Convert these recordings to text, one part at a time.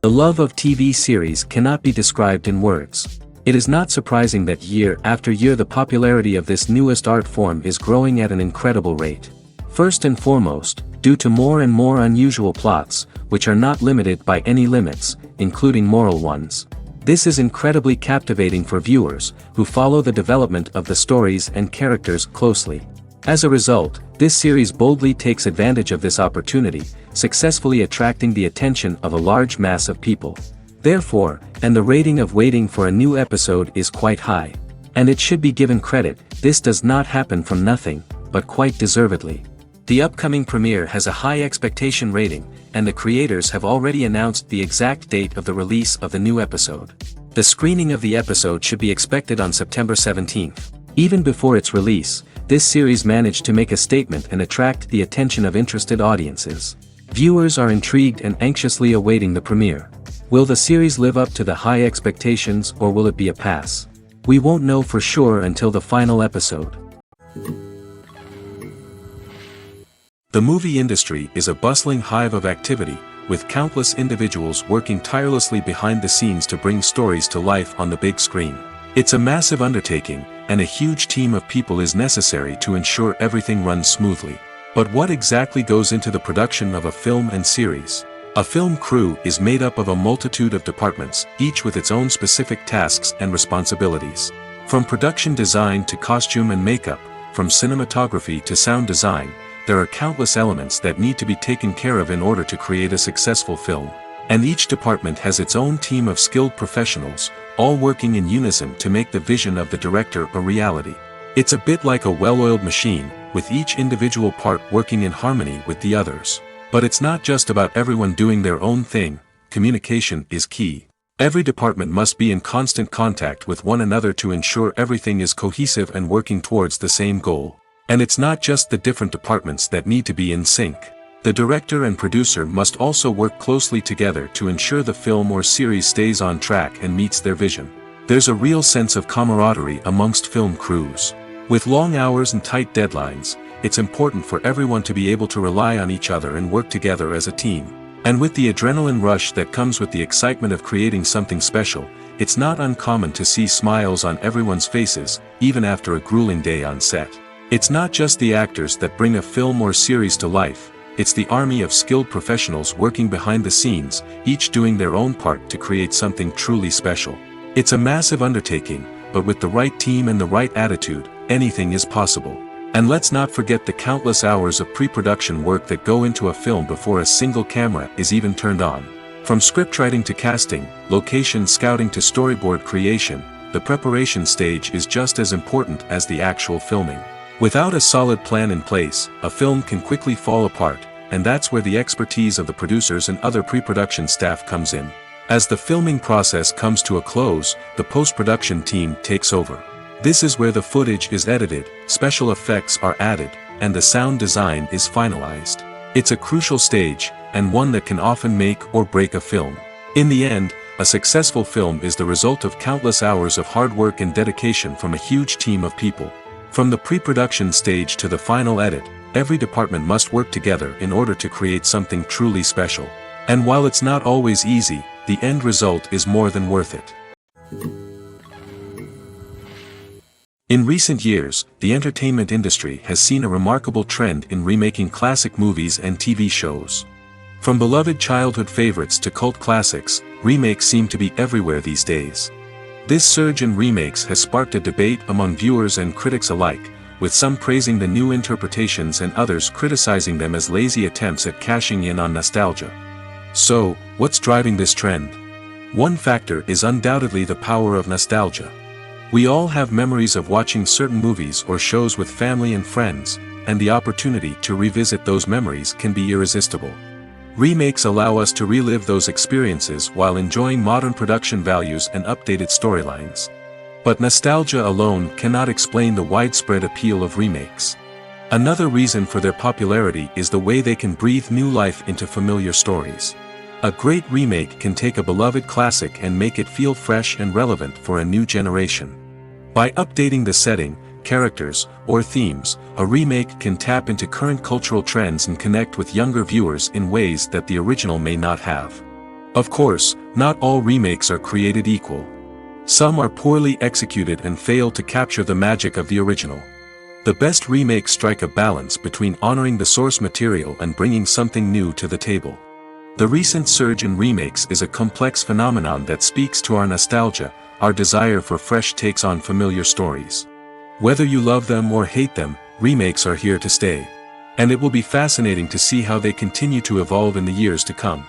The love of TV series cannot be described in words. It is not surprising that year after year the popularity of this newest art form is growing at an incredible rate. First and foremost, due to more and more unusual plots, which are not limited by any limits, including moral ones. This is incredibly captivating for viewers, who follow the development of the stories and characters closely. As a result, this series boldly takes advantage of this opportunity, successfully attracting the attention of a large mass of people. Therefore, and the rating of waiting for a new episode is quite high. And it should be given credit, this does not happen from nothing, but quite deservedly. The upcoming premiere has a high expectation rating, and the creators have already announced the exact date of the release of the new episode. The screening of the episode should be expected on September 17th. Even before its release, this series managed to make a statement and attract the attention of interested audiences. Viewers are intrigued and anxiously awaiting the premiere. Will the series live up to the high expectations, or will it be a pass? We won't know for sure until the final episode. The movie industry is a bustling hive of activity, with countless individuals working tirelessly behind the scenes to bring stories to life on the big screen. It's a massive undertaking, and a huge team of people is necessary to ensure everything runs smoothly. But what exactly goes into the production of a film and series? A film crew is made up of a multitude of departments, each with its own specific tasks and responsibilities. From production design to costume and makeup, from cinematography to sound design, there are countless elements that need to be taken care of in order to create a successful film. And each department has its own team of skilled professionals, all working in unison to make the vision of the director a reality. It's a bit like a well-oiled machine, with each individual part working in harmony with the others. But it's not just about everyone doing their own thing, communication is key. Every department must be in constant contact with one another to ensure everything is cohesive and working towards the same goal. And it's not just the different departments that need to be in sync. The director and producer must also work closely together to ensure the film or series stays on track and meets their vision. There's a real sense of camaraderie amongst film crews. With long hours and tight deadlines, it's important for everyone to be able to rely on each other and work together as a team. And with the adrenaline rush that comes with the excitement of creating something special, it's not uncommon to see smiles on everyone's faces, even after a grueling day on set. It's not just the actors that bring a film or series to life, it's the army of skilled professionals working behind the scenes, each doing their own part to create something truly special. It's a massive undertaking, but with the right team and the right attitude, anything is possible. And let's not forget the countless hours of pre-production work that go into a film before a single camera is even turned on. From scriptwriting to casting, location scouting to storyboard creation, the preparation stage is just as important as the actual filming. Without a solid plan in place, a film can quickly fall apart, and that's where the expertise of the producers and other pre-production staff comes in. As the filming process comes to a close, the post-production team takes over. This is where the footage is edited, special effects are added, and the sound design is finalized. It's a crucial stage, and one that can often make or break a film. In the end, a successful film is the result of countless hours of hard work and dedication from a huge team of people. From the pre-production stage to the final edit, every department must work together in order to create something truly special. And while it's not always easy, the end result is more than worth it. In recent years, the entertainment industry has seen a remarkable trend in remaking classic movies and TV shows. From beloved childhood favorites to cult classics, remakes seem to be everywhere these days. This surge in remakes has sparked a debate among viewers and critics alike, with some praising the new interpretations and others criticizing them as lazy attempts at cashing in on nostalgia. So, what's driving this trend? One factor is undoubtedly the power of nostalgia. We all have memories of watching certain movies or shows with family and friends, and the opportunity to revisit those memories can be irresistible. Remakes allow us to relive those experiences while enjoying modern production values and updated storylines. But nostalgia alone cannot explain the widespread appeal of remakes. Another reason for their popularity is the way they can breathe new life into familiar stories. A great remake can take a beloved classic and make it feel fresh and relevant for a new generation. By updating the setting, characters, or themes, a remake can tap into current cultural trends and connect with younger viewers in ways that the original may not have. Of course, not all remakes are created equal. Some are poorly executed and fail to capture the magic of the original. The best remakes strike a balance between honoring the source material and bringing something new to the table. The recent surge in remakes is a complex phenomenon that speaks to our nostalgia, our desire for fresh takes on familiar stories. Whether you love them or hate them, remakes are here to stay. And it will be fascinating to see how they continue to evolve in the years to come.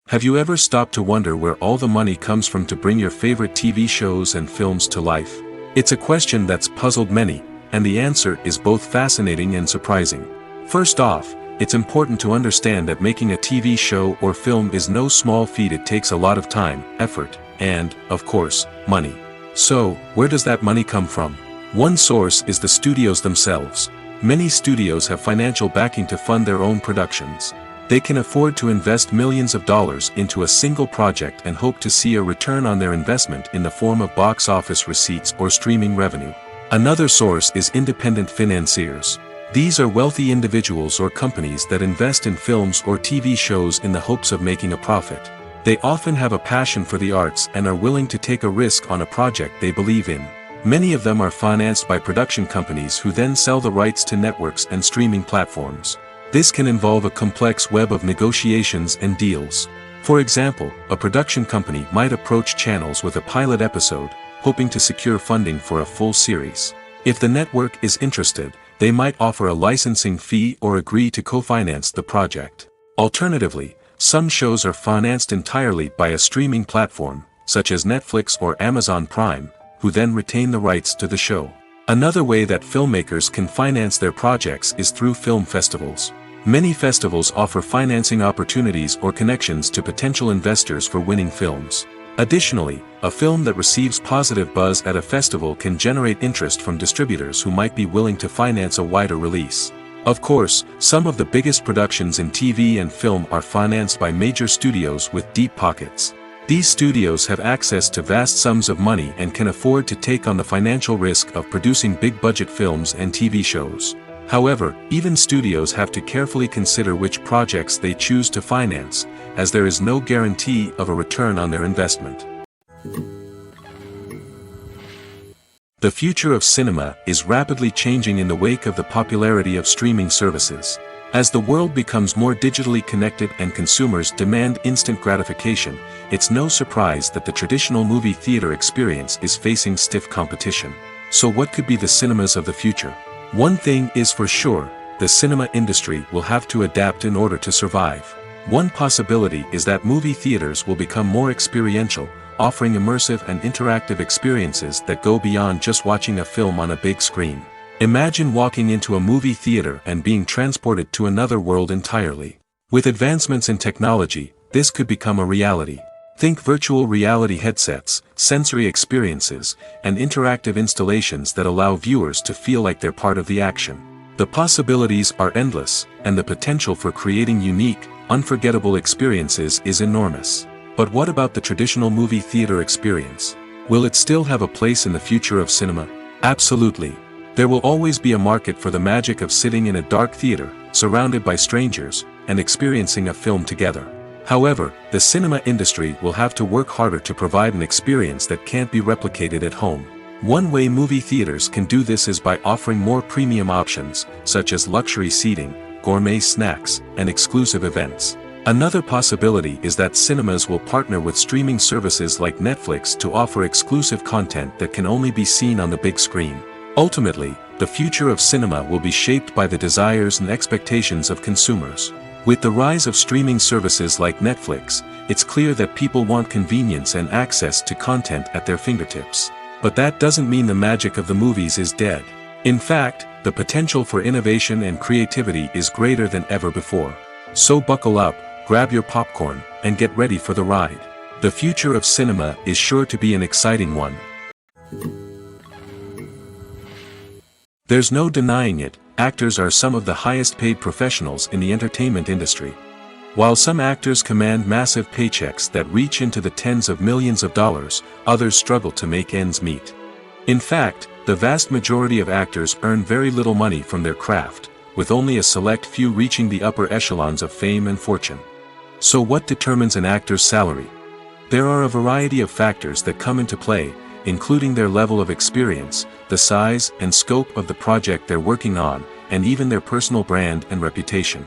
Have you ever stopped to wonder where all the money comes from to bring your favorite TV shows and films to life? It's a question that's puzzled many, and the answer is both fascinating and surprising. First off, it's important to understand that making a TV show or film is no small feat. It takes a lot of time, effort, and, of course, money. So, where does that money come from? One source is the studios themselves. Many studios have financial backing to fund their own productions. They can afford to invest millions of dollars into a single project and hope to see a return on their investment in the form of box office receipts or streaming revenue. Another source is independent financiers. These are wealthy individuals or companies that invest in films or TV shows in the hopes of making a profit. They often have a passion for the arts and are willing to take a risk on a project they believe in. Many of them are financed by production companies who then sell the rights to networks and streaming platforms. This can involve a complex web of negotiations and deals. For example, a production company might approach channels with a pilot episode, hoping to secure funding for a full series. If the network is interested, they might offer a licensing fee or agree to co-finance the project. Alternatively, some shows are financed entirely by a streaming platform, such as Netflix or Amazon Prime, who then retain the rights to the show. Another way that filmmakers can finance their projects is through film festivals. Many festivals offer financing opportunities or connections to potential investors for winning films. Additionally, a film that receives positive buzz at a festival can generate interest from distributors who might be willing to finance a wider release. Of course, some of the biggest productions in TV and film are financed by major studios with deep pockets. These studios have access to vast sums of money and can afford to take on the financial risk of producing big-budget films and TV shows. However, even studios have to carefully consider which projects they choose to finance, as there is no guarantee of a return on their investment. The future of cinema is rapidly changing in the wake of the popularity of streaming services. As the world becomes more digitally connected and consumers demand instant gratification, it's no surprise that the traditional movie theater experience is facing stiff competition. So what could be the cinemas of the future? One thing is for sure, the cinema industry will have to adapt in order to survive. One possibility is that movie theaters will become more experiential, offering immersive and interactive experiences that go beyond just watching a film on a big screen. Imagine walking into a movie theater and being transported to another world entirely. With advancements in technology, this could become a reality. Think virtual reality headsets, sensory experiences, and interactive installations that allow viewers to feel like they're part of the action. The possibilities are endless, and the potential for creating unique, unforgettable experiences is enormous. But what about the traditional movie theater experience? Will it still have a place in the future of cinema? Absolutely. There will always be a market for the magic of sitting in a dark theater, surrounded by strangers, and experiencing a film together. However, the cinema industry will have to work harder to provide an experience that can't be replicated at home. One way movie theaters can do this is by offering more premium options, such as luxury seating, gourmet snacks, and exclusive events. Another possibility is that cinemas will partner with streaming services like Netflix to offer exclusive content that can only be seen on the big screen. Ultimately, the future of cinema will be shaped by the desires and expectations of consumers. With the rise of streaming services like Netflix, it's clear that people want convenience and access to content at their fingertips. But that doesn't mean the magic of the movies is dead. In fact, the potential for innovation and creativity is greater than ever before. So buckle up, grab your popcorn, and get ready for the ride. The future of cinema is sure to be an exciting one. There's no denying it, actors are some of the highest paid professionals in the entertainment industry. While some actors command massive paychecks that reach into the tens of millions of dollars, others struggle to make ends meet. In fact, the vast majority of actors earn very little money from their craft, with only a select few reaching the upper echelons of fame and fortune. So what determines an actor's salary? There are a variety of factors that come into play, including their level of experience, the size and scope of the project they're working on, and even their personal brand and reputation.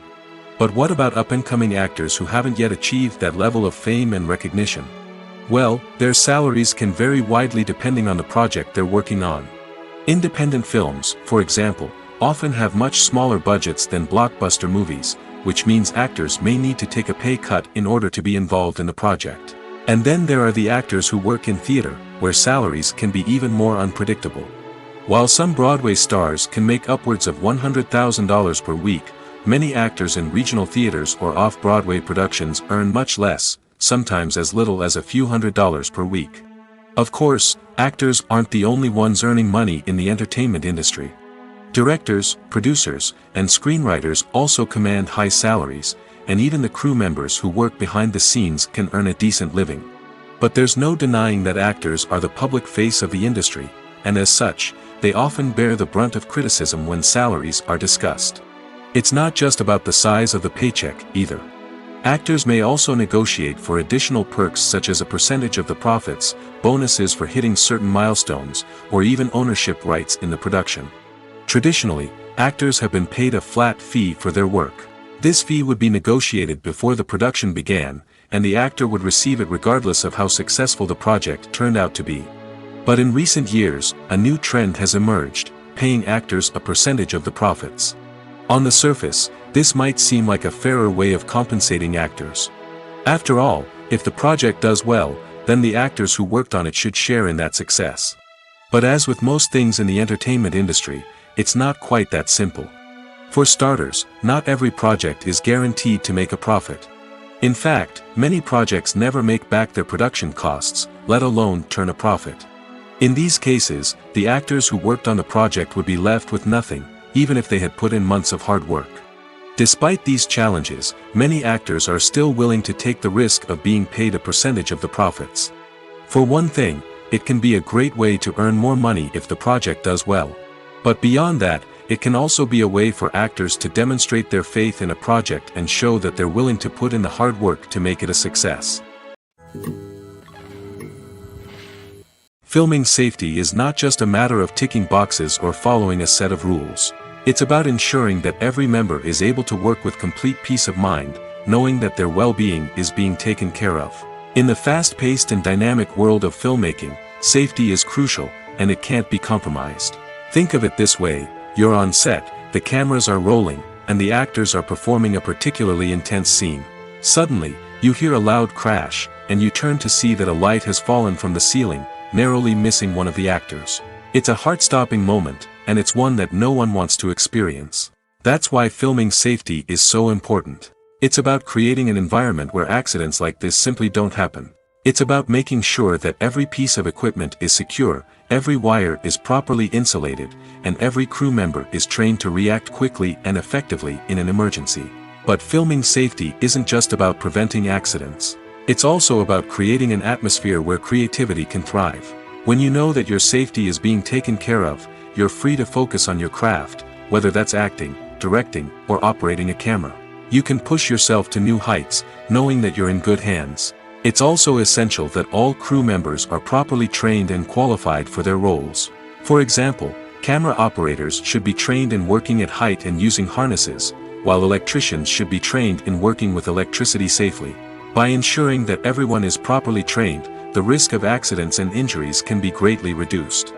But what about up-and-coming actors who haven't yet achieved that level of fame and recognition? Well, their salaries can vary widely depending on the project they're working on. Independent films, for example, often have much smaller budgets than blockbuster movies, which means actors may need to take a pay cut in order to be involved in the project. And then there are the actors who work in theater, where salaries can be even more unpredictable. While some Broadway stars can make upwards of $100,000 per week, many actors in regional theaters or off-Broadway productions earn much less, sometimes as little as a few $100s per week. Of course, actors aren't the only ones earning money in the entertainment industry. Directors, producers, and screenwriters also command high salaries, and even the crew members who work behind the scenes can earn a decent living. But there's no denying that actors are the public face of the industry, and as such, they often bear the brunt of criticism when salaries are discussed. It's not just about the size of the paycheck, either. Actors may also negotiate for additional perks such as a percentage of the profits, bonuses for hitting certain milestones, or even ownership rights in the production. Traditionally, actors have been paid a flat fee for their work. This fee would be negotiated before the production began, and the actor would receive it regardless of how successful the project turned out to be. But in recent years, a new trend has emerged, paying actors a percentage of the profits. On the surface, this might seem like a fairer way of compensating actors. After all, if the project does well, then the actors who worked on it should share in that success. But as with most things in the entertainment industry, it's not quite that simple. For starters, not every project is guaranteed to make a profit. In fact, many projects never make back their production costs, let alone turn a profit. In these cases, the actors who worked on the project would be left with nothing, even if they had put in months of hard work. Despite these challenges, many actors are still willing to take the risk of being paid a percentage of the profits. For one thing, it can be a great way to earn more money if the project does well. But beyond that, it can also be a way for actors to demonstrate their faith in a project and show that they're willing to put in the hard work to make it a success. Filming safety is not just a matter of ticking boxes or following a set of rules. It's about ensuring that every member is able to work with complete peace of mind, knowing that their well-being is being taken care of. In the fast-paced and dynamic world of filmmaking, safety is crucial, and it can't be compromised. Think of it this way: you're on set, the cameras are rolling, and the actors are performing a particularly intense scene. Suddenly, you hear a loud crash, and you turn to see that a light has fallen from the ceiling, narrowly missing one of the actors. It's a heart-stopping moment, and it's one that no one wants to experience. That's why filming safety is so important. It's about creating an environment where accidents like this simply don't happen. It's about making sure that every piece of equipment is secure, every wire is properly insulated, and every crew member is trained to react quickly and effectively in an emergency. But filming safety isn't just about preventing accidents. It's also about creating an atmosphere where creativity can thrive. When you know that your safety is being taken care of, you're free to focus on your craft, whether that's acting, directing, or operating a camera. You can push yourself to new heights, knowing that you're in good hands. It's also essential that all crew members are properly trained and qualified for their roles. For example, camera operators should be trained in working at height and using harnesses, while electricians should be trained in working with electricity safely. By ensuring that everyone is properly trained, the risk of accidents and injuries can be greatly reduced.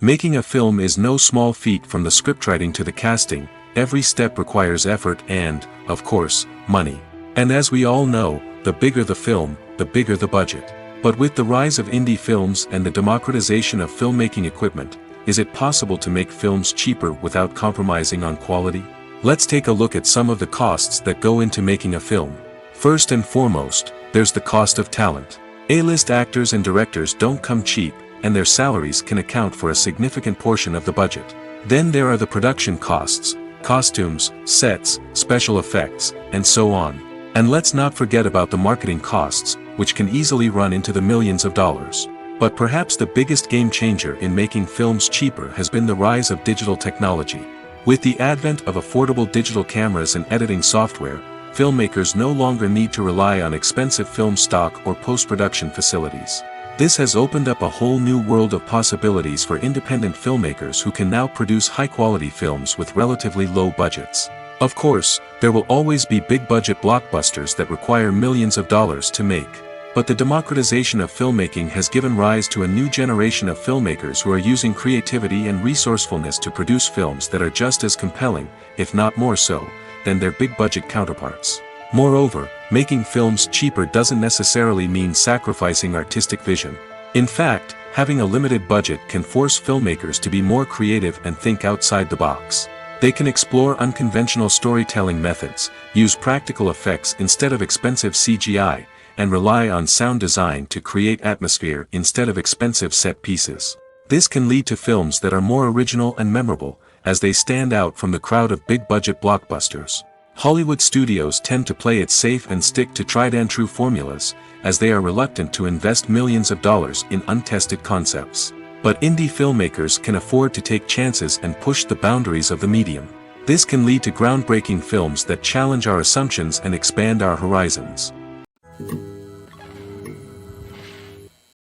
Making a film is no small feat. From the scriptwriting to the casting, every step requires effort and, of course, money. And as we all know, the bigger the film, the bigger the budget. But with the rise of indie films and the democratization of filmmaking equipment, is it possible to make films cheaper without compromising on quality? Let's take a look at some of the costs that go into making a film. First and foremost, there's the cost of talent. A-list actors and directors don't come cheap, and their salaries can account for a significant portion of the budget. Then there are the production costs, costumes, sets, special effects, and so on. And let's not forget about the marketing costs, which can easily run into the millions of dollars. But perhaps the biggest game changer in making films cheaper has been the rise of digital technology. With the advent of affordable digital cameras and editing software, filmmakers no longer need to rely on expensive film stock or post-production facilities. This has opened up a whole new world of possibilities for independent filmmakers who can now produce high-quality films with relatively low budgets. Of course, there will always be big-budget blockbusters that require millions of dollars to make. But the democratization of filmmaking has given rise to a new generation of filmmakers who are using creativity and resourcefulness to produce films that are just as compelling, if not more so, than their big-budget counterparts. Moreover, making films cheaper doesn't necessarily mean sacrificing artistic vision. In fact, having a limited budget can force filmmakers to be more creative and think outside the box. They can explore unconventional storytelling methods, use practical effects instead of expensive CGI, and rely on sound design to create atmosphere instead of expensive set pieces. This can lead to films that are more original and memorable, as they stand out from the crowd of big-budget blockbusters. Hollywood studios tend to play it safe and stick to tried-and-true formulas, as they are reluctant to invest millions of dollars in untested concepts. But indie filmmakers can afford to take chances and push the boundaries of the medium. This can lead to groundbreaking films that challenge our assumptions and expand our horizons.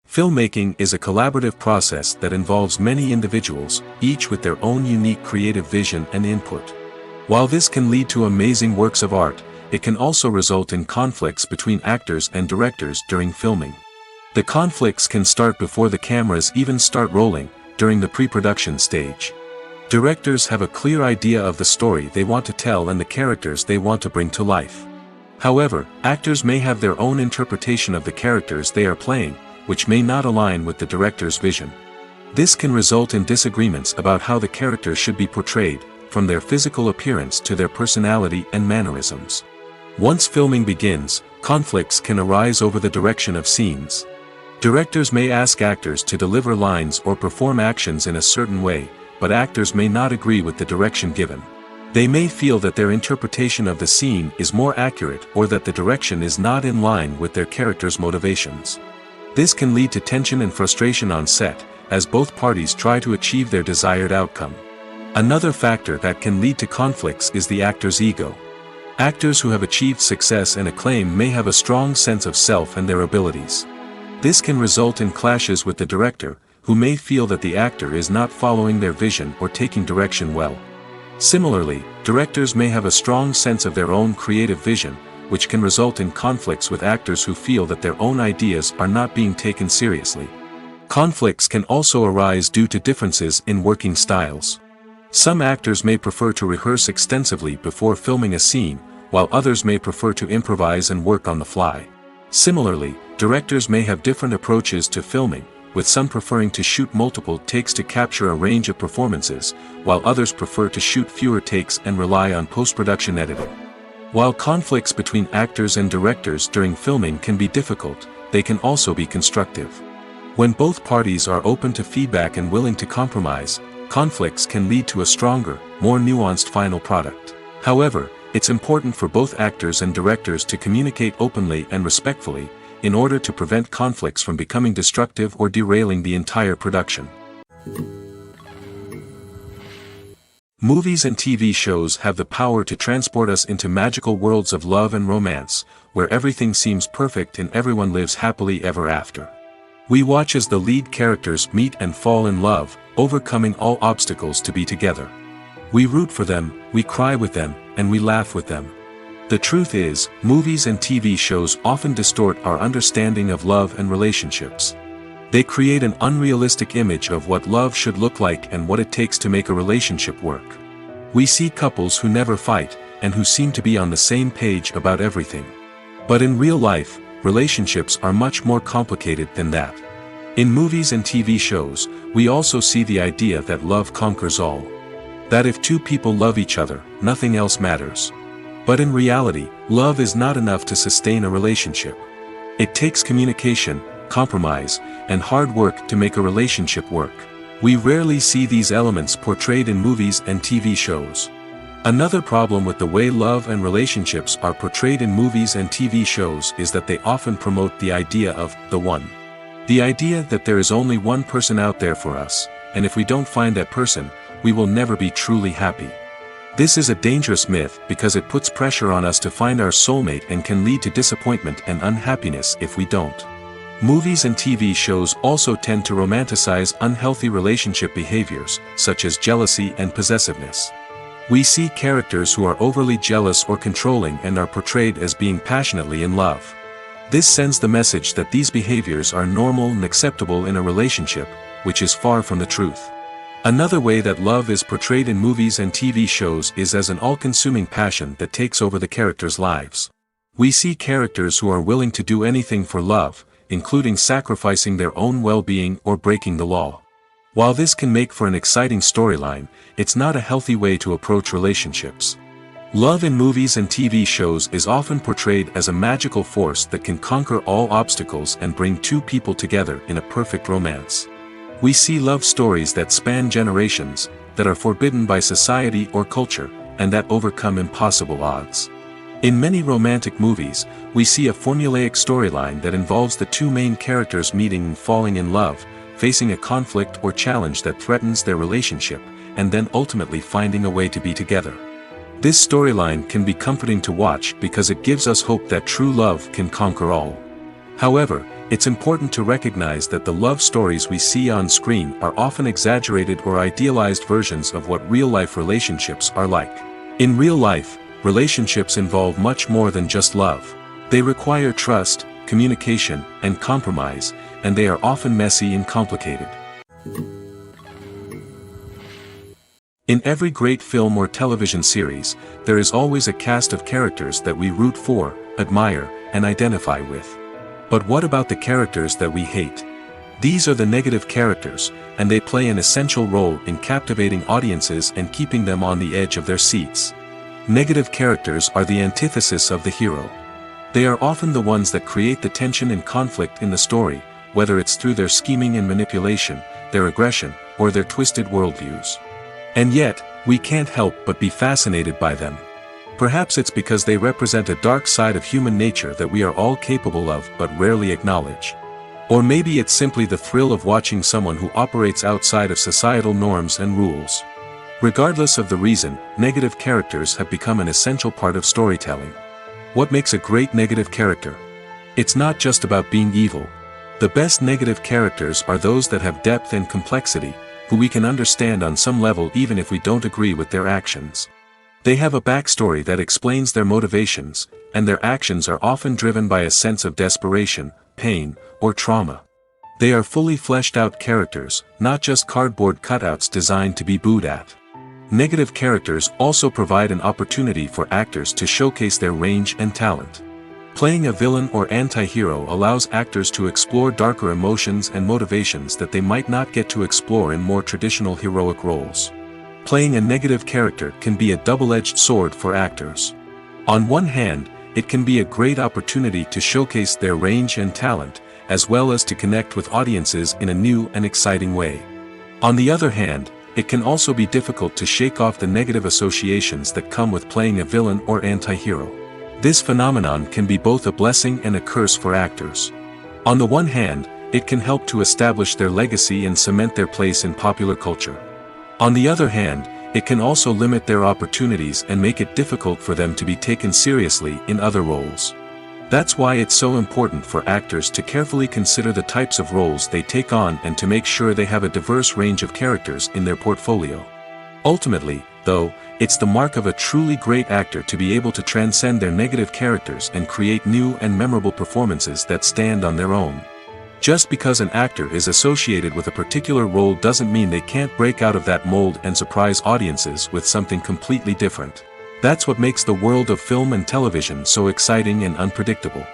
Filmmaking is a collaborative process that involves many individuals, each with their own unique creative vision and input. While this can lead to amazing works of art, it can also result in conflicts between actors and directors during filming. The conflicts can start before the cameras even start rolling, during the pre-production stage. Directors have a clear idea of the story they want to tell and the characters they want to bring to life. However, actors may have their own interpretation of the characters they are playing, which may not align with the director's vision. This can result in disagreements about how the characters should be portrayed, from their physical appearance to their personality and mannerisms. Once filming begins, conflicts can arise over the direction of scenes. Directors may ask actors to deliver lines or perform actions in a certain way, but actors may not agree with the direction given. They may feel that their interpretation of the scene is more accurate or that the direction is not in line with their character's motivations. This can lead to tension and frustration on set, as both parties try to achieve their desired outcome. Another factor that can lead to conflicts is the actor's ego. Actors who have achieved success and acclaim may have a strong sense of self and their abilities. This can result in clashes with the director, who may feel that the actor is not following their vision or taking direction well. Similarly, directors may have a strong sense of their own creative vision, which can result in conflicts with actors who feel that their own ideas are not being taken seriously. Conflicts can also arise due to differences in working styles. Some actors may prefer to rehearse extensively before filming a scene, while others may prefer to improvise and work on the fly. Similarly, directors may have different approaches to filming, with some preferring to shoot multiple takes to capture a range of performances, while others prefer to shoot fewer takes and rely on post-production editing. While conflicts between actors and directors during filming can be difficult, they can also be constructive. When both parties are open to feedback and willing to compromise, conflicts can lead to a stronger, more nuanced final product. However, it's important for both actors and directors to communicate openly and respectfully, in order to prevent conflicts from becoming destructive or derailing the entire production. Movies and TV shows have the power to transport us into magical worlds of love and romance, where everything seems perfect and everyone lives happily ever after. We watch as the lead characters meet and fall in love, overcoming all obstacles to be together. We root for them, we cry with them, and we laugh with them. The truth is, movies and TV shows often distort our understanding of love and relationships. They create an unrealistic image of what love should look like and what it takes to make a relationship work. We see couples who never fight, and who seem to be on the same page about everything. But in real life, relationships are much more complicated than that. In movies and TV shows, we also see the idea that love conquers all. That if two people love each other, nothing else matters. But in reality, love is not enough to sustain a relationship. It takes communication, compromise, and hard work to make a relationship work. We rarely see these elements portrayed in movies and TV shows. Another problem with the way love and relationships are portrayed in movies and TV shows is that they often promote the idea of the one. The idea that there is only one person out there for us, and if we don't find that person, we will never be truly happy. This is a dangerous myth because it puts pressure on us to find our soulmate and can lead to disappointment and unhappiness if we don't. Movies and TV shows also tend to romanticize unhealthy relationship behaviors, such as jealousy and possessiveness. We see characters who are overly jealous or controlling and are portrayed as being passionately in love. This sends the message that these behaviors are normal and acceptable in a relationship, which is far from the truth. Another way that love is portrayed in movies and TV shows is as an all-consuming passion that takes over the characters' lives. We see characters who are willing to do anything for love, including sacrificing their own well-being or breaking the law. While this can make for an exciting storyline, it's not a healthy way to approach relationships. Love in movies and TV shows is often portrayed as a magical force that can conquer all obstacles and bring two people together in a perfect romance. We see love stories that span generations, that are forbidden by society or culture, and that overcome impossible odds. In many romantic movies, we see a formulaic storyline that involves the two main characters meeting and falling in love, facing a conflict or challenge that threatens their relationship, and then ultimately finding a way to be together. This storyline can be comforting to watch because it gives us hope that true love can conquer all. However, it's important to recognize that the love stories we see on screen are often exaggerated or idealized versions of what real-life relationships are like. In real life, relationships involve much more than just love. They require trust, communication, and compromise, and they are often messy and complicated. In every great film or television series, there is always a cast of characters that we root for, admire, and identify with. But what about the characters that we hate? These are the negative characters, and they play an essential role in captivating audiences and keeping them on the edge of their seats. Negative characters are the antithesis of the hero. They are often the ones that create the tension and conflict in the story, whether it's through their scheming and manipulation, their aggression, or their twisted worldviews. And yet, we can't help but be fascinated by them. Perhaps it's because they represent a dark side of human nature that we are all capable of but rarely acknowledge. Or maybe it's simply the thrill of watching someone who operates outside of societal norms and rules. Regardless of the reason, negative characters have become an essential part of storytelling. What makes a great negative character? It's not just about being evil. The best negative characters are those that have depth and complexity, who we can understand on some level even if we don't agree with their actions. They have a backstory that explains their motivations, and their actions are often driven by a sense of desperation, pain, or trauma. They are fully fleshed out characters, not just cardboard cutouts designed to be booed at. Negative characters also provide an opportunity for actors to showcase their range and talent. Playing a villain or anti-hero allows actors to explore darker emotions and motivations that they might not get to explore in more traditional heroic roles. Playing a negative character can be a double-edged sword for actors. On one hand, it can be a great opportunity to showcase their range and talent, as well as to connect with audiences in a new and exciting way. On the other hand, it can also be difficult to shake off the negative associations that come with playing a villain or anti-hero. This phenomenon can be both a blessing and a curse for actors. On the one hand, it can help to establish their legacy and cement their place in popular culture. On the other hand, it can also limit their opportunities and make it difficult for them to be taken seriously in other roles. That's why it's so important for actors to carefully consider the types of roles they take on and to make sure they have a diverse range of characters in their portfolio. Ultimately, though, it's the mark of a truly great actor to be able to transcend their negative characters and create new and memorable performances that stand on their own. Just because an actor is associated with a particular role doesn't mean they can't break out of that mold and surprise audiences with something completely different. That's what makes the world of film and television so exciting and unpredictable.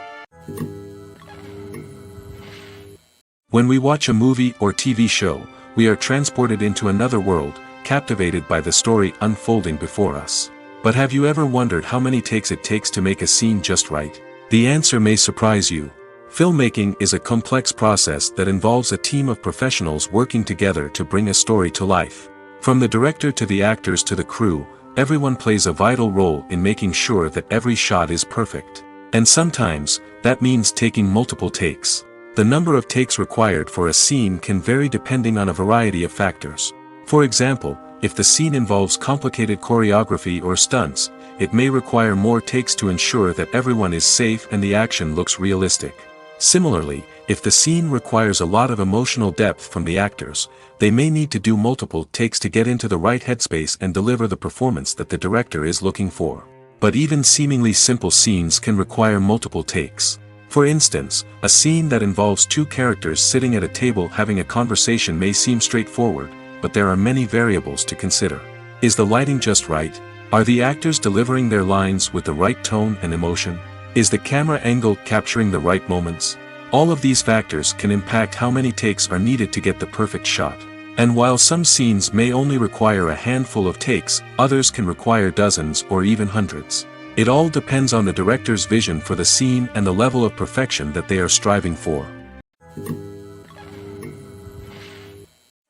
When we watch a movie or TV show, we are transported into another world, captivated by the story unfolding before us. But have you ever wondered how many takes it takes to make a scene just right? The answer may surprise you. Filmmaking is a complex process that involves a team of professionals working together to bring a story to life. From the director to the actors to the crew, everyone plays a vital role in making sure that every shot is perfect. And sometimes, that means taking multiple takes. The number of takes required for a scene can vary depending on a variety of factors. For example, if the scene involves complicated choreography or stunts, it may require more takes to ensure that everyone is safe and the action looks realistic. Similarly, if the scene requires a lot of emotional depth from the actors, they may need to do multiple takes to get into the right headspace and deliver the performance that the director is looking for. But even seemingly simple scenes can require multiple takes. For instance, a scene that involves two characters sitting at a table having a conversation may seem straightforward, but there are many variables to consider. Is the lighting just right? Are the actors delivering their lines with the right tone and emotion? Is the camera angle capturing the right moments? All of these factors can impact how many takes are needed to get the perfect shot. And while some scenes may only require a handful of takes, others can require dozens or even hundreds. It all depends on the director's vision for the scene and the level of perfection that they are striving for.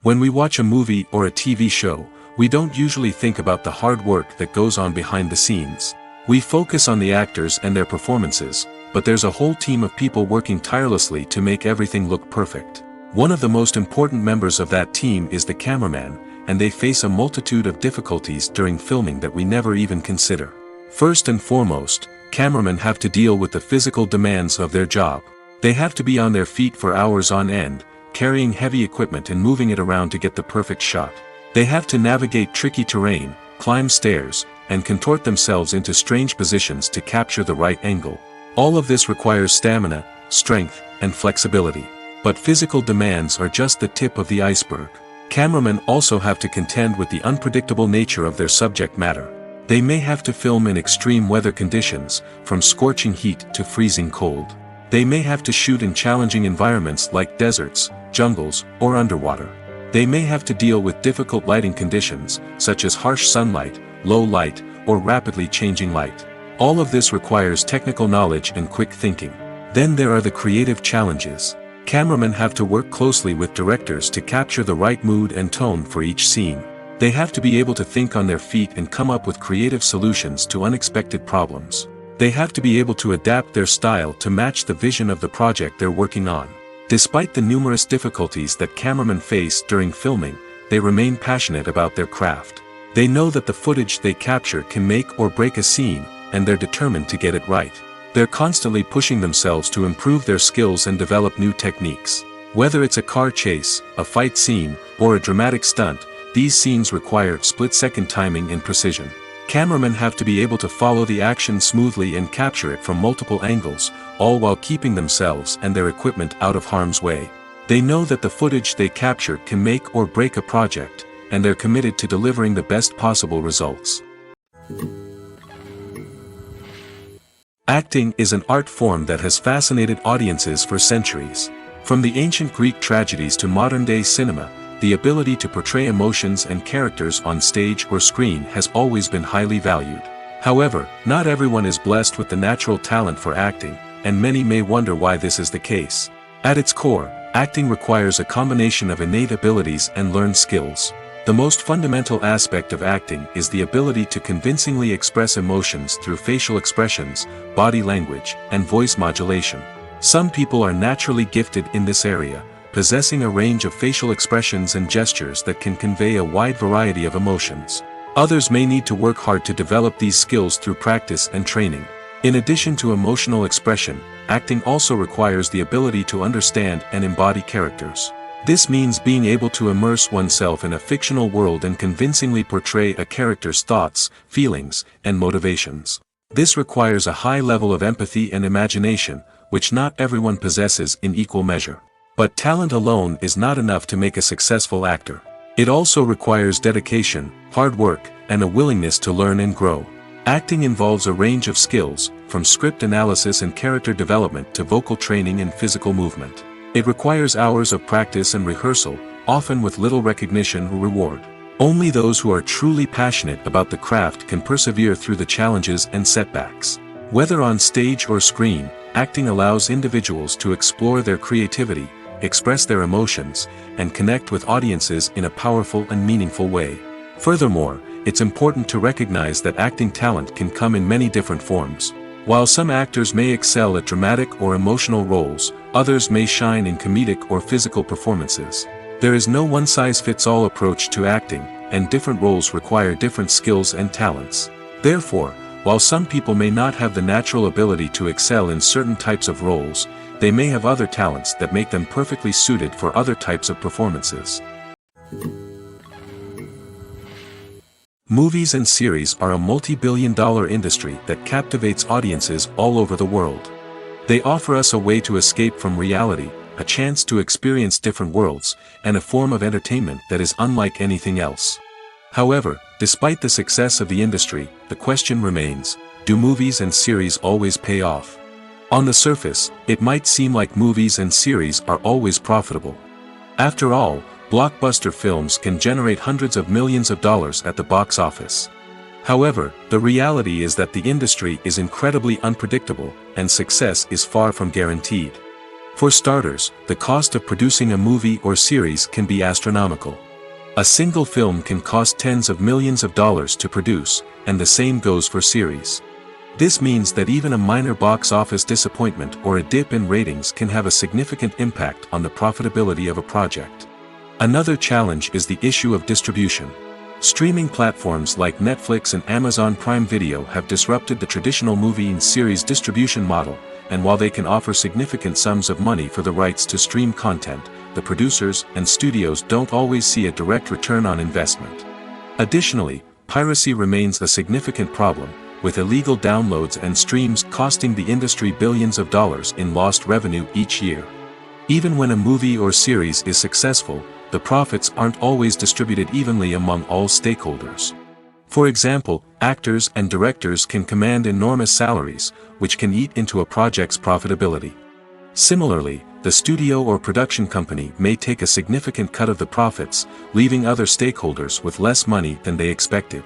When we watch a movie or a TV show, we don't usually think about the hard work that goes on behind the scenes. We focus on the actors and their performances, but there's a whole team of people working tirelessly to make everything look perfect. One of the most important members of that team is the cameraman, and they face a multitude of difficulties during filming that we never even consider. First and foremost, cameramen have to deal with the physical demands of their job. They have to be on their feet for hours on end, carrying heavy equipment and moving it around to get the perfect shot. They have to navigate tricky terrain, climb stairs, and contort themselves into strange positions to capture the right angle. All of this requires stamina, strength, and flexibility. But physical demands are just the tip of the iceberg. Cameramen also have to contend with the unpredictable nature of their subject matter. They may have to film in extreme weather conditions, from scorching heat to freezing cold. They may have to shoot in challenging environments like deserts, jungles, or underwater. They may have to deal with difficult lighting conditions, such as harsh sunlight, low light, or rapidly changing light. All of this requires technical knowledge and quick thinking. Then there are the creative challenges. Cameramen have to work closely with directors to capture the right mood and tone for each scene. They have to be able to think on their feet and come up with creative solutions to unexpected problems. They have to be able to adapt their style to match the vision of the project they're working on. Despite the numerous difficulties that cameramen face during filming, they remain passionate about their craft. They know that the footage they capture can make or break a scene, and they're determined to get it right. They're constantly pushing themselves to improve their skills and develop new techniques. Whether it's a car chase, a fight scene, or a dramatic stunt, these scenes require split-second timing and precision. Cameramen have to be able to follow the action smoothly and capture it from multiple angles, all while keeping themselves and their equipment out of harm's way. They know that the footage they capture can make or break a project, and they're committed to delivering the best possible results. Acting is an art form that has fascinated audiences for centuries. From the ancient Greek tragedies to modern-day cinema, the ability to portray emotions and characters on stage or screen has always been highly valued. However, not everyone is blessed with the natural talent for acting, and many may wonder why this is the case. At its core, acting requires a combination of innate abilities and learned skills. The most fundamental aspect of acting is the ability to convincingly express emotions through facial expressions, body language, and voice modulation. Some people are naturally gifted in this area, possessing a range of facial expressions and gestures that can convey a wide variety of emotions. Others may need to work hard to develop these skills through practice and training. In addition to emotional expression, acting also requires the ability to understand and embody characters. This means being able to immerse oneself in a fictional world and convincingly portray a character's thoughts, feelings, and motivations. This requires a high level of empathy and imagination, which not everyone possesses in equal measure. But talent alone is not enough to make a successful actor. It also requires dedication, hard work, and a willingness to learn and grow. Acting involves a range of skills, from script analysis and character development to vocal training and physical movement. It requires hours of practice and rehearsal, often with little recognition or reward. Only those who are truly passionate about the craft can persevere through the challenges and setbacks. Whether on stage or screen, acting allows individuals to explore their creativity, express their emotions, and connect with audiences in a powerful and meaningful way. Furthermore, it's important to recognize that acting talent can come in many different forms. While some actors may excel at dramatic or emotional roles, others may shine in comedic or physical performances. There is no one-size-fits-all approach to acting, and different roles require different skills and talents. Therefore, while some people may not have the natural ability to excel in certain types of roles, they may have other talents that make them perfectly suited for other types of performances. Movies and series are a multi-billion-dollar industry that captivates audiences all over the world. They offer us a way to escape from reality, a chance to experience different worlds, and a form of entertainment that is unlike anything else. However, despite the success of the industry, the question remains, do movies and series always pay off? On the surface, it might seem like movies and series are always profitable. After all, blockbuster films can generate hundreds of millions of dollars at the box office. However, the reality is that the industry is incredibly unpredictable, and success is far from guaranteed. For starters, the cost of producing a movie or series can be astronomical. A single film can cost tens of millions of dollars to produce, and the same goes for series. This means that even a minor box office disappointment or a dip in ratings can have a significant impact on the profitability of a project. Another challenge is the issue of distribution. Streaming platforms like Netflix and Amazon Prime Video have disrupted the traditional movie and series distribution model, and while they can offer significant sums of money for the rights to stream content, the producers and studios don't always see a direct return on investment. Additionally, piracy remains a significant problem, with illegal downloads and streams costing the industry billions of dollars in lost revenue each year. Even when a movie or series is successful, the profits aren't always distributed evenly among all stakeholders. For example, actors and directors can command enormous salaries, which can eat into a project's profitability. Similarly, the studio or production company may take a significant cut of the profits, leaving other stakeholders with less money than they expected.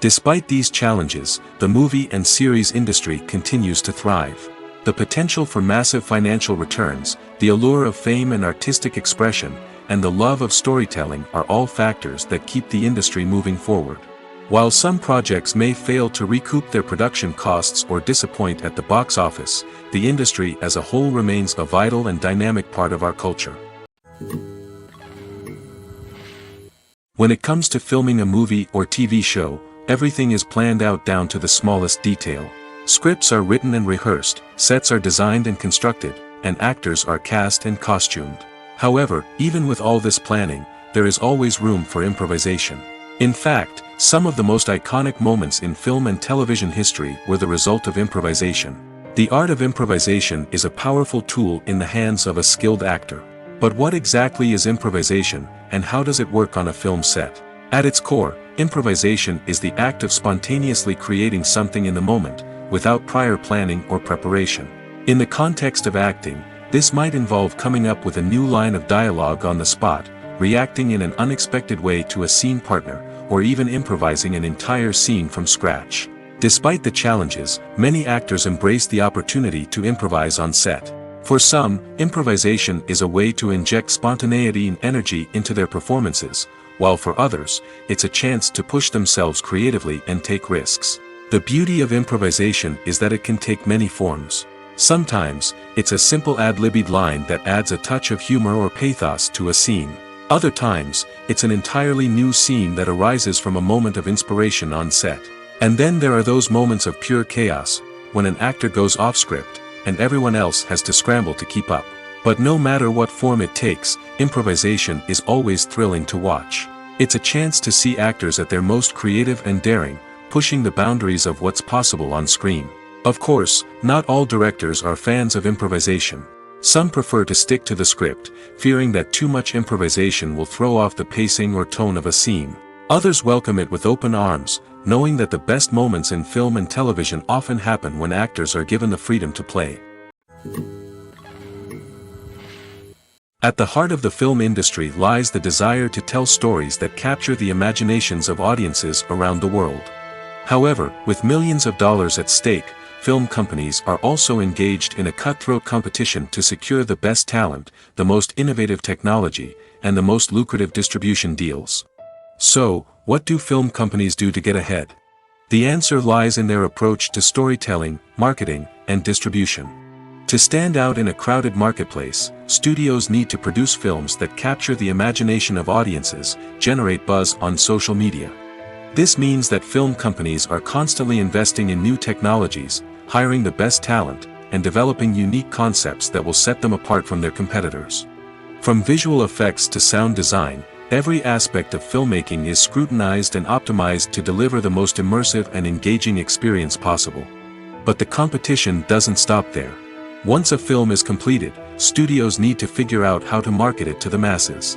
Despite these challenges, the movie and series industry continues to thrive. The potential for massive financial returns, the allure of fame and artistic expression, and the love of storytelling are all factors that keep the industry moving forward. While some projects may fail to recoup their production costs or disappoint at the box office, the industry as a whole remains a vital and dynamic part of our culture. When it comes to filming a movie or TV show, everything is planned out down to the smallest detail. Scripts are written and rehearsed, sets are designed and constructed, and actors are cast and costumed. However, even with all this planning, there is always room for improvisation. In fact, some of the most iconic moments in film and television history were the result of improvisation. The art of improvisation is a powerful tool in the hands of a skilled actor. But what exactly is improvisation, and how does it work on a film set? At its core, improvisation is the act of spontaneously creating something in the moment, without prior planning or preparation. In the context of acting, this might involve coming up with a new line of dialogue on the spot, reacting in an unexpected way to a scene partner, or even improvising an entire scene from scratch. Despite the challenges, many actors embrace the opportunity to improvise on set. For some, improvisation is a way to inject spontaneity and energy into their performances, while for others, it's a chance to push themselves creatively and take risks. The beauty of improvisation is that it can take many forms. Sometimes, it's a simple ad-libbed line that adds a touch of humor or pathos to a scene. Other times, it's an entirely new scene that arises from a moment of inspiration on set. And then there are those moments of pure chaos, when an actor goes off script, and everyone else has to scramble to keep up. But no matter what form it takes, improvisation is always thrilling to watch. It's a chance to see actors at their most creative and daring, pushing the boundaries of what's possible on screen. Of course, not all directors are fans of improvisation. Some prefer to stick to the script, fearing that too much improvisation will throw off the pacing or tone of a scene. Others welcome it with open arms, knowing that the best moments in film and television often happen when actors are given the freedom to play. At the heart of the film industry lies the desire to tell stories that capture the imaginations of audiences around the world. However, with millions of dollars at stake, film companies are also engaged in a cutthroat competition to secure the best talent, the most innovative technology, and the most lucrative distribution deals. So, what do film companies do to get ahead? The answer lies in their approach to storytelling, marketing, and distribution. To stand out in a crowded marketplace, studios need to produce films that capture the imagination of audiences, generate buzz on social media. This means that film companies are constantly investing in new technologies, hiring the best talent, and developing unique concepts that will set them apart from their competitors. From visual effects to sound design, every aspect of filmmaking is scrutinized and optimized to deliver the most immersive and engaging experience possible. But the competition doesn't stop there. Once a film is completed, studios need to figure out how to market it to the masses.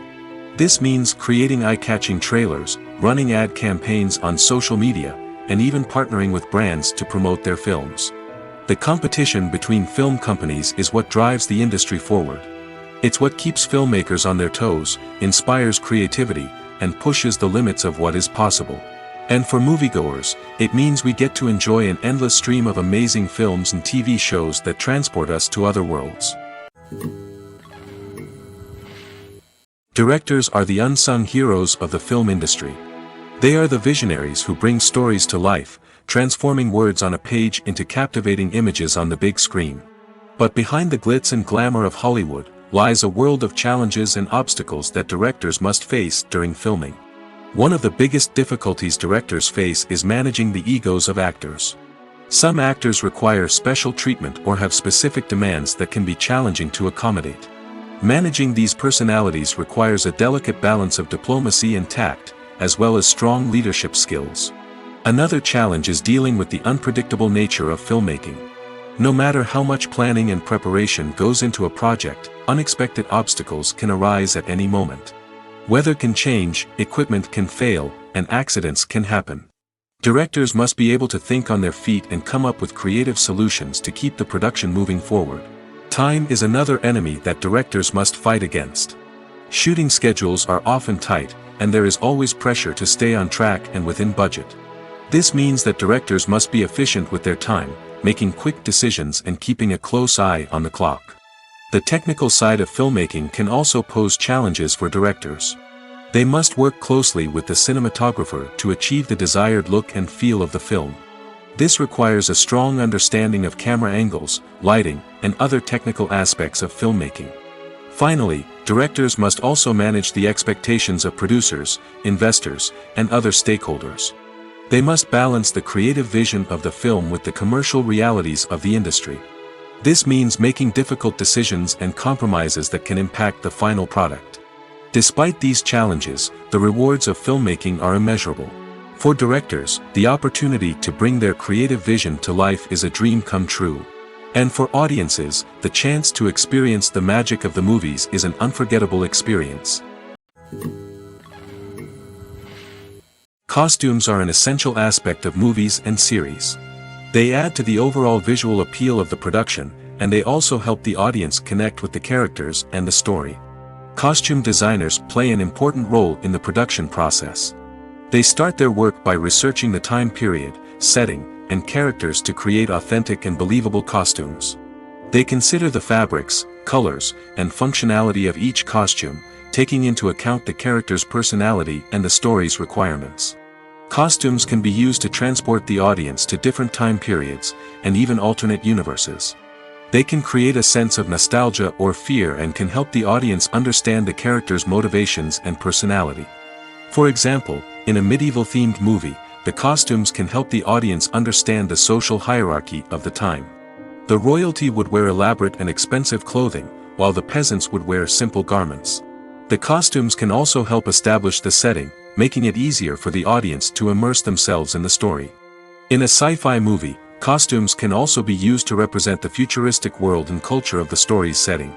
This means creating eye-catching trailers, running ad campaigns on social media, and even partnering with brands to promote their films. The competition between film companies is what drives the industry forward. It's what keeps filmmakers on their toes, inspires creativity, and pushes the limits of what is possible. And for moviegoers, it means we get to enjoy an endless stream of amazing films and TV shows that transport us to other worlds. Directors are the unsung heroes of the film industry. They are the visionaries who bring stories to life, transforming words on a page into captivating images on the big screen. But behind the glitz and glamour of Hollywood lies a world of challenges and obstacles that directors must face during filming. One of the biggest difficulties directors face is managing the egos of actors. Some actors require special treatment or have specific demands that can be challenging to accommodate. Managing these personalities requires a delicate balance of diplomacy and tact, as well as strong leadership skills. Another challenge is dealing with the unpredictable nature of filmmaking. No matter how much planning and preparation goes into a project, unexpected obstacles can arise at any moment. Weather can change, equipment can fail, and accidents can happen. Directors must be able to think on their feet and come up with creative solutions to keep the production moving forward. Time is another enemy that directors must fight against. Shooting schedules are often tight, and there is always pressure to stay on track and within budget. This means that directors must be efficient with their time, making quick decisions and keeping a close eye on the clock. The technical side of filmmaking can also pose challenges for directors. They must work closely with the cinematographer to achieve the desired look and feel of the film. This requires a strong understanding of camera angles, lighting, and other technical aspects of filmmaking. Finally, directors must also manage the expectations of producers, investors, and other stakeholders. They must balance the creative vision of the film with the commercial realities of the industry. This means making difficult decisions and compromises that can impact the final product. Despite these challenges, the rewards of filmmaking are immeasurable. For directors, the opportunity to bring their creative vision to life is a dream come true. And for audiences, the chance to experience the magic of the movies is an unforgettable experience. Costumes are an essential aspect of movies and series. They add to the overall visual appeal of the production, and they also help the audience connect with the characters and the story. Costume designers play an important role in the production process. They start their work by researching the time period, setting, and characters to create authentic and believable costumes. They consider the fabrics, colors, and functionality of each costume, taking into account the character's personality and the story's requirements. Costumes can be used to transport the audience to different time periods, and even alternate universes. They can create a sense of nostalgia or fear and can help the audience understand the character's motivations and personality. For example, in a medieval-themed movie, the costumes can help the audience understand the social hierarchy of the time. The royalty would wear elaborate and expensive clothing, while the peasants would wear simple garments. The costumes can also help establish the setting, making it easier for the audience to immerse themselves in the story. In a sci-fi movie, costumes can also be used to represent the futuristic world and culture of the story's setting.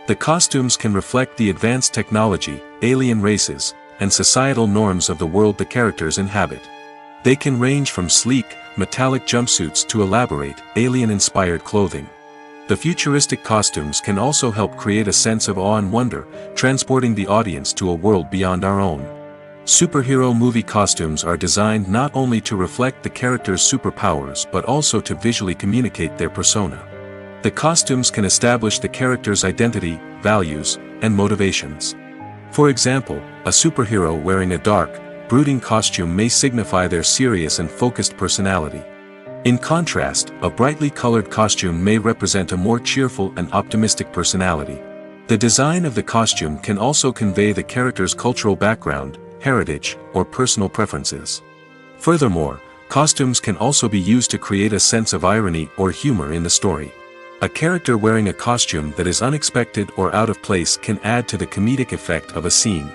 The costumes can reflect the advanced technology, alien races, and societal norms of the world the characters inhabit. They can range from sleek, metallic jumpsuits to elaborate, alien-inspired clothing. The futuristic costumes can also help create a sense of awe and wonder, transporting the audience to a world beyond our own. Superhero movie costumes are designed not only to reflect the character's superpowers but also to visually communicate their persona. The costumes can establish the character's identity, values, and motivations. For example, a superhero wearing a dark, brooding costume may signify their serious and focused personality. In contrast, a brightly colored costume may represent a more cheerful and optimistic personality. The design of the costume can also convey the character's cultural background, heritage, or personal preferences. Furthermore, costumes can also be used to create a sense of irony or humor in the story. A character wearing a costume that is unexpected or out of place can add to the comedic effect of a scene.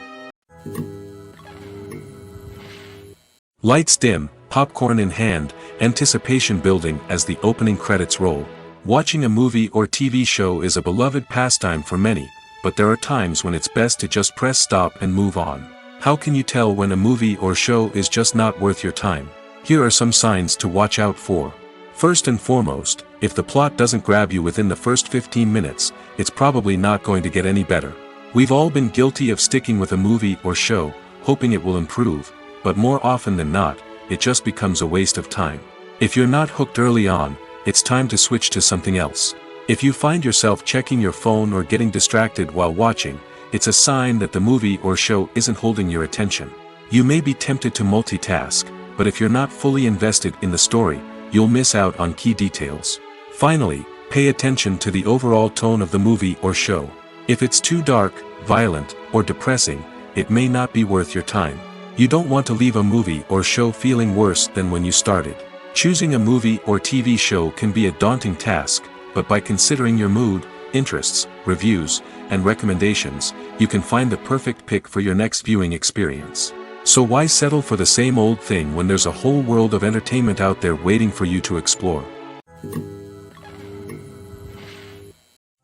Lights dim, popcorn in hand, anticipation building as the opening credits roll. Watching a movie or TV show is a beloved pastime for many, but there are times when it's best to just press stop and move on. How can you tell when a movie or show is just not worth your time? Here are some signs to watch out for. First and foremost, if the plot doesn't grab you within the first 15 minutes, it's probably not going to get any better. We've all been guilty of sticking with a movie or show, hoping it will improve, but more often than not, it just becomes a waste of time. If you're not hooked early on, it's time to switch to something else. If you find yourself checking your phone or getting distracted while watching, it's a sign that the movie or show isn't holding your attention. You may be tempted to multitask, but if you're not fully invested in the story, you'll miss out on key details. Finally, pay attention to the overall tone of the movie or show. If it's too dark, violent, or depressing, it may not be worth your time. You don't want to leave a movie or show feeling worse than when you started. Choosing a movie or TV show can be a daunting task, but by considering your mood, interests, reviews, and recommendations, you can find the perfect pick for your next viewing experience. So why settle for the same old thing when there's a whole world of entertainment out there waiting for you to explore?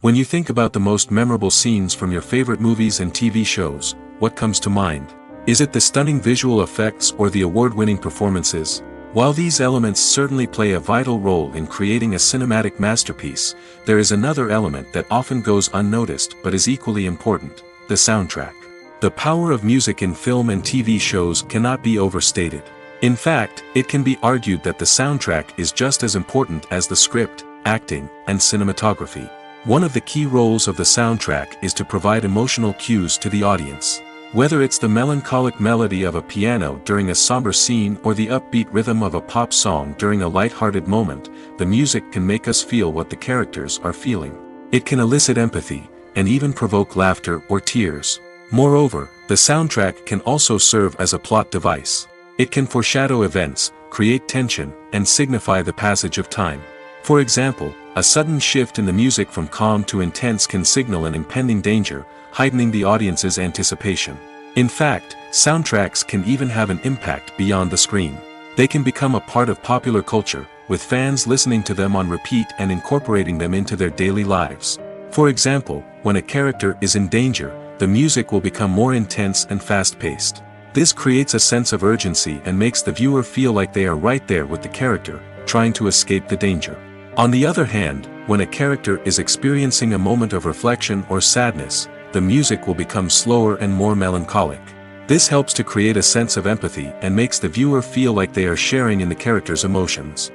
When you think about the most memorable scenes from your favorite movies and TV shows, what comes to mind? Is it the stunning visual effects or the award-winning performances? While these elements certainly play a vital role in creating a cinematic masterpiece, there is another element that often goes unnoticed but is equally important: the soundtrack. The power of music in film and TV shows cannot be overstated. In fact, it can be argued that the soundtrack is just as important as the script, acting, and cinematography. One of the key roles of the soundtrack is to provide emotional cues to the audience. Whether it's the melancholic melody of a piano during a somber scene or the upbeat rhythm of a pop song during a light-hearted moment, the music can make us feel what the characters are feeling. It can elicit empathy, and even provoke laughter or tears. Moreover, the soundtrack can also serve as a plot device. It can foreshadow events, create tension, and signify the passage of time. For example, a sudden shift in the music from calm to intense can signal an impending danger, heightening the audience's anticipation. In fact, soundtracks can even have an impact beyond the screen. They can become a part of popular culture, with fans listening to them on repeat and incorporating them into their daily lives. For example, when a character is in danger, the music will become more intense and fast-paced. This creates a sense of urgency and makes the viewer feel like they are right there with the character, trying to escape the danger. On the other hand, when a character is experiencing a moment of reflection or sadness, the music will become slower and more melancholic. This helps to create a sense of empathy and makes the viewer feel like they are sharing in the character's emotions.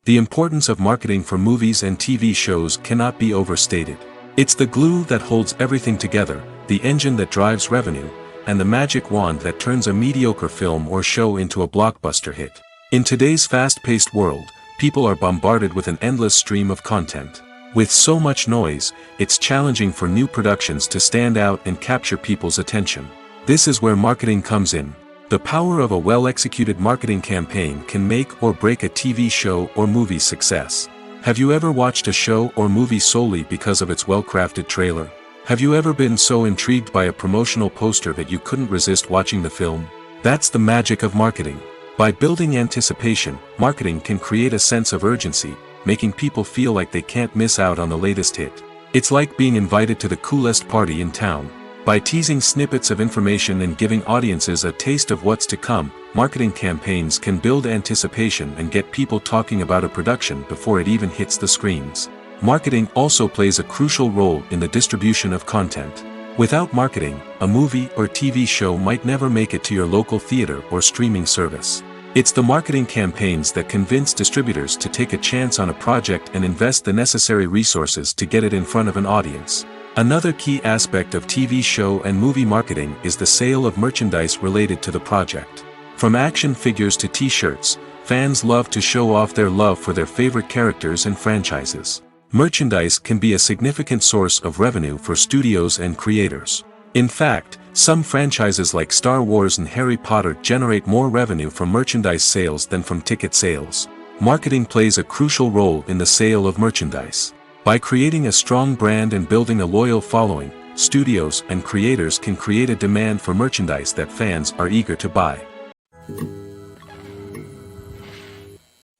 The importance of marketing for movies and TV shows cannot be overstated. It's the glue that holds everything together, the engine that drives revenue, and the magic wand that turns a mediocre film or show into a blockbuster hit. In today's fast-paced world, people are bombarded with an endless stream of content. With so much noise, it's challenging for new productions to stand out and capture people's attention. This is where marketing comes in. The power of a well-executed marketing campaign can make or break a TV show or movie's success. Have you ever watched a show or movie solely because of its well-crafted trailer? Have you ever been so intrigued by a promotional poster that you couldn't resist watching the film? That's the magic of marketing. By building anticipation, marketing can create a sense of urgency, making people feel like they can't miss out on the latest hit. It's like being invited to the coolest party in town. By teasing snippets of information and giving audiences a taste of what's to come, marketing campaigns can build anticipation and get people talking about a production before it even hits the screens. Marketing also plays a crucial role in the distribution of content. Without marketing, a movie or TV show might never make it to your local theater or streaming service. It's the marketing campaigns that convince distributors to take a chance on a project and invest the necessary resources to get it in front of an audience. Another key aspect of TV show and movie marketing is the sale of merchandise related to the project. From action figures to t-shirts, fans love to show off their love for their favorite characters and franchises. Merchandise can be a significant source of revenue for studios and creators. In fact, some franchises like Star Wars and Harry Potter generate more revenue from merchandise sales than from ticket sales. Marketing plays a crucial role in the sale of merchandise. By creating a strong brand and building a loyal following, studios and creators can create a demand for merchandise that fans are eager to buy.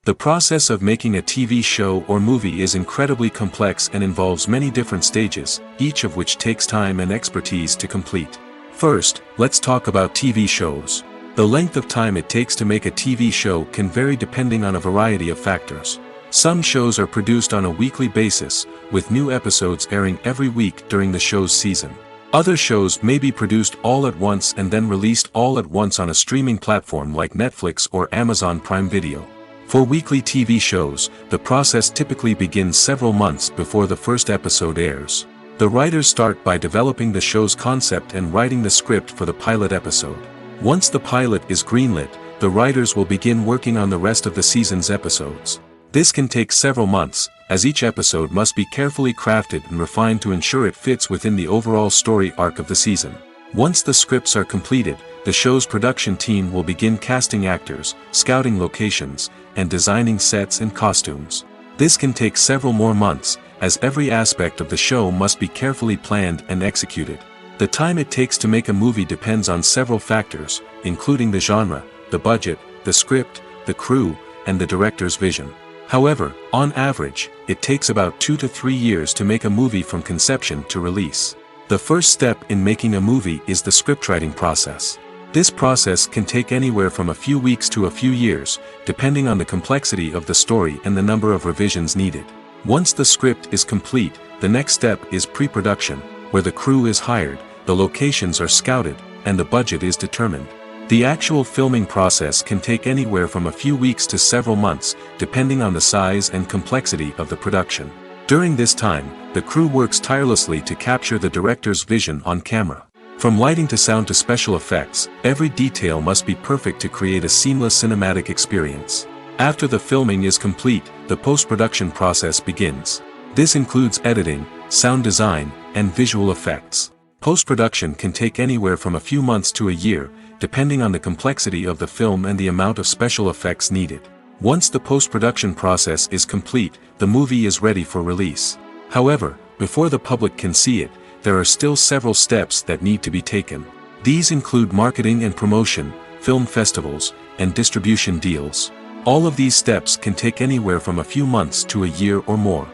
The process of making a TV show or movie is incredibly complex and involves many different stages, each of which takes time and expertise to complete. First, let's talk about TV shows. The length of time it takes to make a TV show can vary depending on a variety of factors. Some shows are produced on a weekly basis, with new episodes airing every week during the show's season. Other shows may be produced all at once and then released all at once on a streaming platform like Netflix or Amazon Prime Video. For weekly TV shows, the process typically begins several months before the first episode airs. The writers start by developing the show's concept and writing the script for the pilot episode. Once the pilot is greenlit, the writers will begin working on the rest of the season's episodes. This can take several months, as each episode must be carefully crafted and refined to ensure it fits within the overall story arc of the season. Once the scripts are completed, the show's production team will begin casting actors, scouting locations, and designing sets and costumes. This can take several more months, as every aspect of the show must be carefully planned and executed. The time it takes to make a movie depends on several factors, including the genre, the budget, the script, the crew, and the director's vision. However, on average, it takes about 2 to 3 years to make a movie from conception to release. The first step in making a movie is the scriptwriting process. This process can take anywhere from a few weeks to a few years, depending on the complexity of the story and the number of revisions needed. Once the script is complete, the next step is pre-production, where the crew is hired, the locations are scouted, and the budget is determined. The actual filming process can take anywhere from a few weeks to several months, depending on the size and complexity of the production. During this time, the crew works tirelessly to capture the director's vision on camera. From lighting to sound to special effects, every detail must be perfect to create a seamless cinematic experience. After the filming is complete, the post-production process begins. This includes editing, sound design, and visual effects. Post-production can take anywhere from a few months to a year, depending on the complexity of the film and the amount of special effects needed. Once the post-production process is complete, the movie is ready for release. However, before the public can see it, there are still several steps that need to be taken. These include marketing and promotion, film festivals, and distribution deals. All of these steps can take anywhere from a few months to a year or more.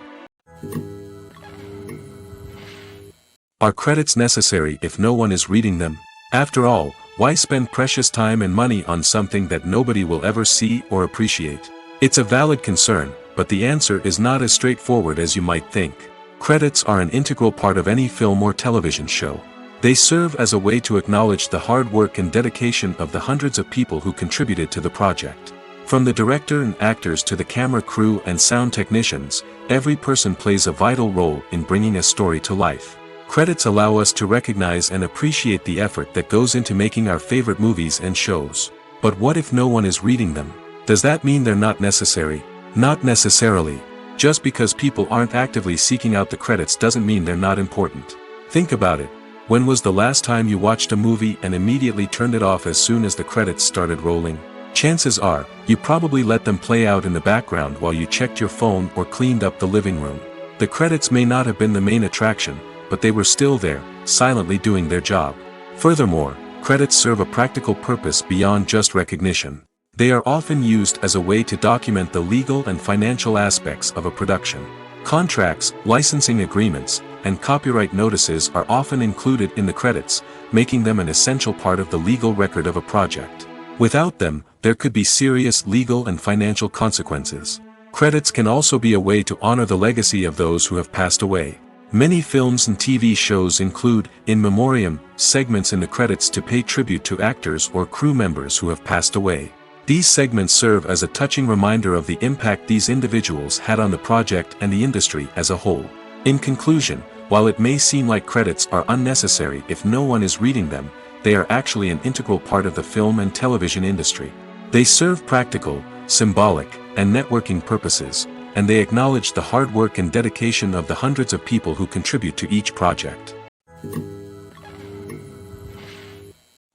Are credits necessary if no one is reading them? After all, why spend precious time and money on something that nobody will ever see or appreciate? It's a valid concern, but the answer is not as straightforward as you might think. Credits are an integral part of any film or television show. They serve as a way to acknowledge the hard work and dedication of the hundreds of people who contributed to the project. From the director and actors to the camera crew and sound technicians, every person plays a vital role in bringing a story to life. Credits allow us to recognize and appreciate the effort that goes into making our favorite movies and shows. But what if no one is reading them? Does that mean they're not necessary? Not necessarily. Just because people aren't actively seeking out the credits doesn't mean they're not important. Think about it. When was the last time you watched a movie and immediately turned it off as soon as the credits started rolling? Chances are, you probably let them play out in the background while you checked your phone or cleaned up the living room. The credits may not have been the main attraction, but they were still there, silently doing their job. Furthermore, credits serve a practical purpose beyond just recognition. They are often used as a way to document the legal and financial aspects of a production. Contracts, licensing agreements, and copyright notices are often included in the credits, making them an essential part of the legal record of a project. Without them, there could be serious legal and financial consequences. Credits can also be a way to honor the legacy of those who have passed away. Many films and TV shows include, in memoriam, segments in the credits to pay tribute to actors or crew members who have passed away. These segments serve as a touching reminder of the impact these individuals had on the project and the industry as a whole. In conclusion, While it may seem like credits are unnecessary if no one is reading them, they are actually an integral part of the film and television industry. They serve practical, symbolic, and networking purposes, and they acknowledge the hard work and dedication of the hundreds of people who contribute to each project.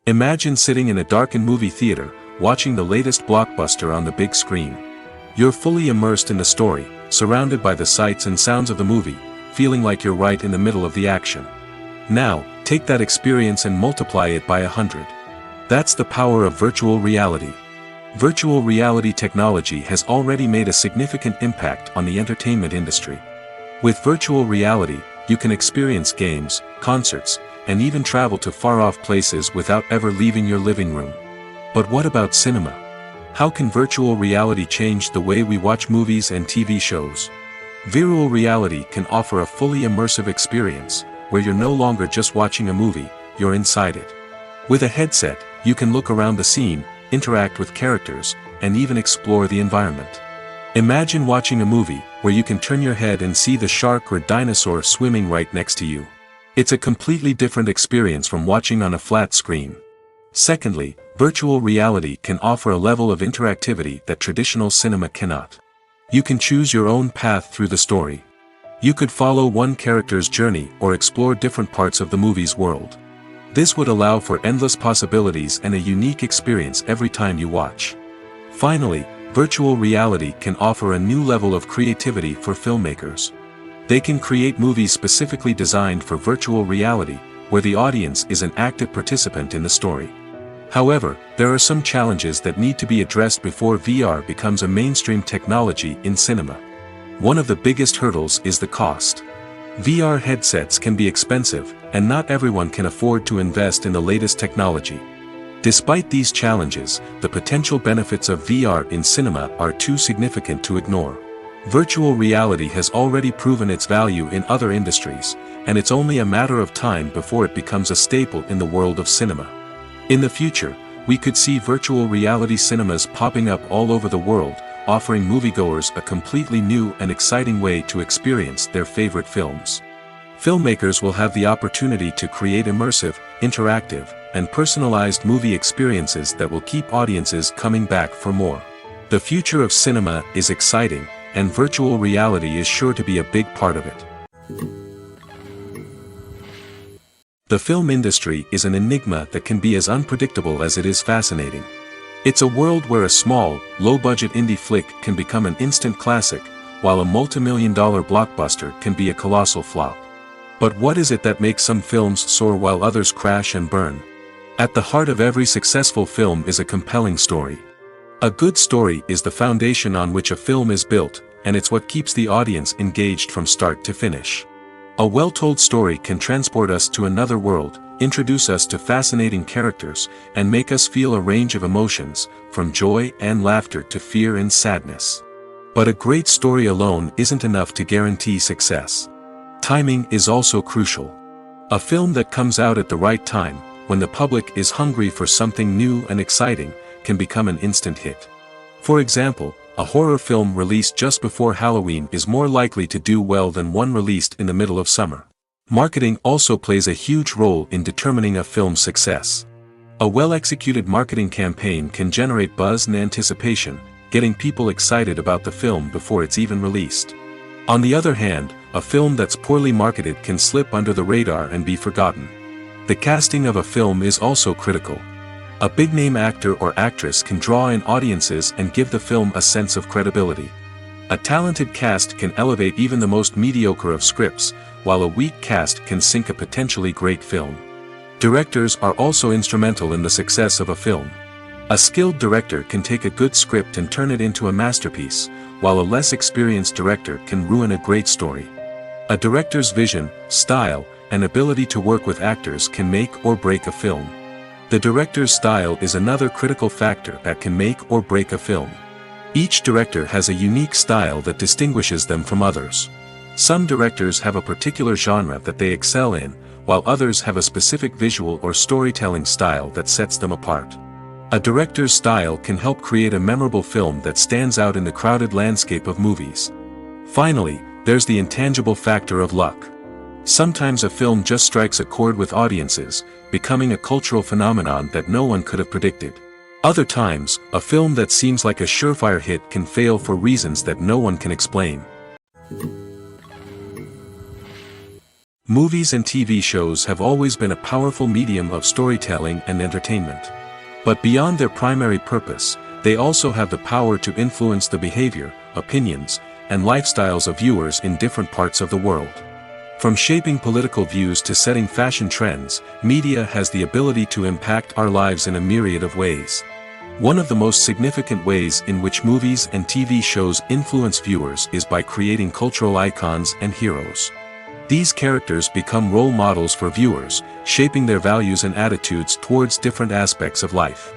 Imagine sitting in a darkened movie theater, watching the latest blockbuster on the big screen. You're fully immersed in the story, surrounded by the sights and sounds of the movie, feeling like you're right in the middle of the action. Now, take that experience and multiply it by 100. That's the power of virtual reality. Virtual reality technology has already made a significant impact on the entertainment industry. With virtual reality, you can experience games, concerts, and even travel to far-off places without ever leaving your living room. But what about cinema? How can virtual reality change the way we watch movies and TV shows? Virtual reality can offer a fully immersive experience, where you're no longer just watching a movie, you're inside it. With a headset, you can look around the scene, interact with characters, and even explore the environment. Imagine watching a movie where you can turn your head and see the shark or dinosaur swimming right next to you. It's a completely different experience from watching on a flat screen. Secondly, virtual reality can offer a level of interactivity that traditional cinema cannot. You can choose your own path through the story. You could follow one character's journey or explore different parts of the movie's world. This would allow for endless possibilities and a unique experience every time you watch. Finally, virtual reality can offer a new level of creativity for filmmakers. They can create movies specifically designed for virtual reality, where the audience is an active participant in the story. However, there are some challenges that need to be addressed before VR becomes a mainstream technology in cinema. One of the biggest hurdles is the cost. VR headsets can be expensive, and not everyone can afford to invest in the latest technology. Despite these challenges, the potential benefits of VR in cinema are too significant to ignore. Virtual reality has already proven its value in other industries, and it's only a matter of time before it becomes a staple in the world of cinema. In the future, we could see virtual reality cinemas popping up all over the world, offering moviegoers a completely new and exciting way to experience their favorite films. Filmmakers will have the opportunity to create immersive, interactive, and personalized movie experiences that will keep audiences coming back for more. The future of cinema is exciting, and virtual reality is sure to be a big part of it. The film industry is an enigma that can be as unpredictable as it is fascinating. It's a world where a small, low-budget indie flick can become an instant classic, while a multi-million-dollar blockbuster can be a colossal flop. But what is it that makes some films soar while others crash and burn? At the heart of every successful film is a compelling story. A good story is the foundation on which a film is built, and it's what keeps the audience engaged from start to finish. A well-told story can transport us to another world, introduce us to fascinating characters, and make us feel a range of emotions, from joy and laughter to fear and sadness. But a great story alone isn't enough to guarantee success. Timing is also crucial. A film that comes out at the right time, when the public is hungry for something new and exciting, can become an instant hit. For example, a horror film released just before Halloween is more likely to do well than one released in the middle of summer. Marketing also plays a huge role in determining a film's success. A well-executed marketing campaign can generate buzz and anticipation, getting people excited about the film before it's even released. On the other hand, a film that's poorly marketed can slip under the radar and be forgotten. The casting of a film is also critical. A big-name actor or actress can draw in audiences and give the film a sense of credibility. A talented cast can elevate even the most mediocre of scripts, while a weak cast can sink a potentially great film. Directors are also instrumental in the success of a film. A skilled director can take a good script and turn it into a masterpiece, while a less experienced director can ruin a great story. A director's vision, style, and ability to work with actors can make or break a film. The director's style is another critical factor that can make or break a film. Each director has a unique style that distinguishes them from others. Some directors have a particular genre that they excel in, while others have a specific visual or storytelling style that sets them apart. A director's style can help create a memorable film that stands out in the crowded landscape of movies. Finally, there's the intangible factor of luck. Sometimes a film just strikes a chord with audiences, becoming a cultural phenomenon that no one could have predicted. Other times, a film that seems like a surefire hit can fail for reasons that no one can explain. Movies and TV shows have always been a powerful medium of storytelling and entertainment. But beyond their primary purpose, they also have the power to influence the behavior, opinions, and lifestyles of viewers in different parts of the world. From shaping political views to setting fashion trends, media has the ability to impact our lives in a myriad of ways. One of the most significant ways in which movies and TV shows influence viewers is by creating cultural icons and heroes. These characters become role models for viewers, shaping their values and attitudes towards different aspects of life.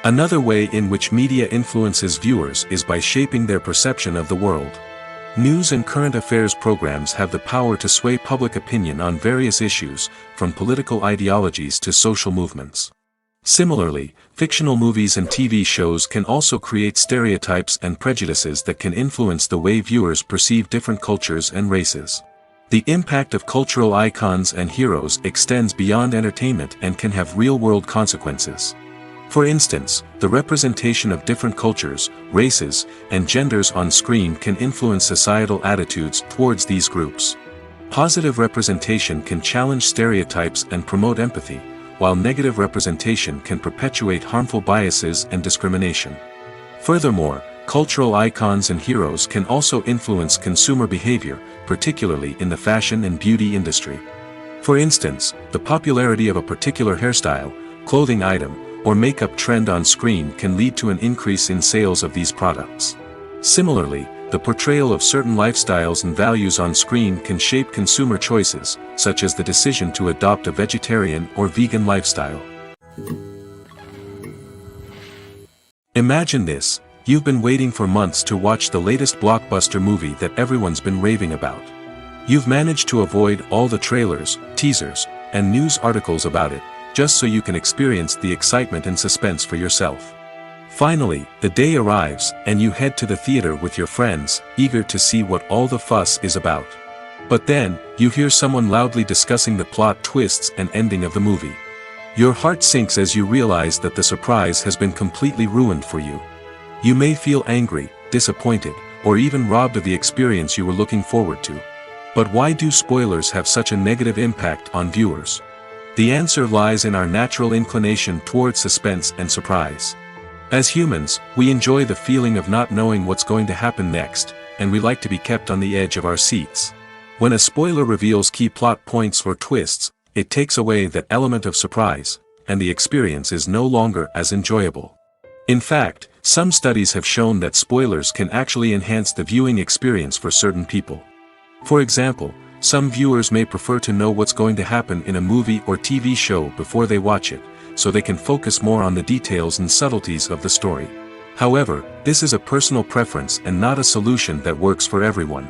Another way in which media influences viewers is by shaping their perception of the world. News and current affairs programs have the power to sway public opinion on various issues, from political ideologies to social movements. Similarly, fictional movies and TV shows can also create stereotypes and prejudices that can influence the way viewers perceive different cultures and races. The impact of cultural icons and heroes extends beyond entertainment and can have real-world consequences. For instance, the representation of different cultures, races, and genders on screen can influence societal attitudes towards these groups. Positive representation can challenge stereotypes and promote empathy, while negative representation can perpetuate harmful biases and discrimination. Furthermore, cultural icons and heroes can also influence consumer behavior, particularly in the fashion and beauty industry. For instance, the popularity of a particular hairstyle, clothing item, or makeup trend on screen can lead to an increase in sales of these products. Similarly, the portrayal of certain lifestyles and values on screen can shape consumer choices, such as the decision to adopt a vegetarian or vegan lifestyle. Imagine this. You've been waiting for months to watch the latest blockbuster movie that everyone's been raving about. You've managed to avoid all the trailers, teasers, and news articles about it, just so you can experience the excitement and suspense for yourself. Finally, the day arrives, and you head to the theater with your friends, eager to see what all the fuss is about. But then, you hear someone loudly discussing the plot twists and ending of the movie. Your heart sinks as you realize that the surprise has been completely ruined for you. You may feel angry, disappointed, or even robbed of the experience you were looking forward to. But why do spoilers have such a negative impact on viewers? The answer lies in our natural inclination toward suspense and surprise. As humans, we enjoy the feeling of not knowing what's going to happen next, and we like to be kept on the edge of our seats. When a spoiler reveals key plot points or twists, it takes away that element of surprise, and the experience is no longer as enjoyable. In fact, some studies have shown that spoilers can actually enhance the viewing experience for certain people. For example, some viewers may prefer to know what's going to happen in a movie or TV show before they watch it, so they can focus more on the details and subtleties of the story. However, this is a personal preference and not a solution that works for everyone.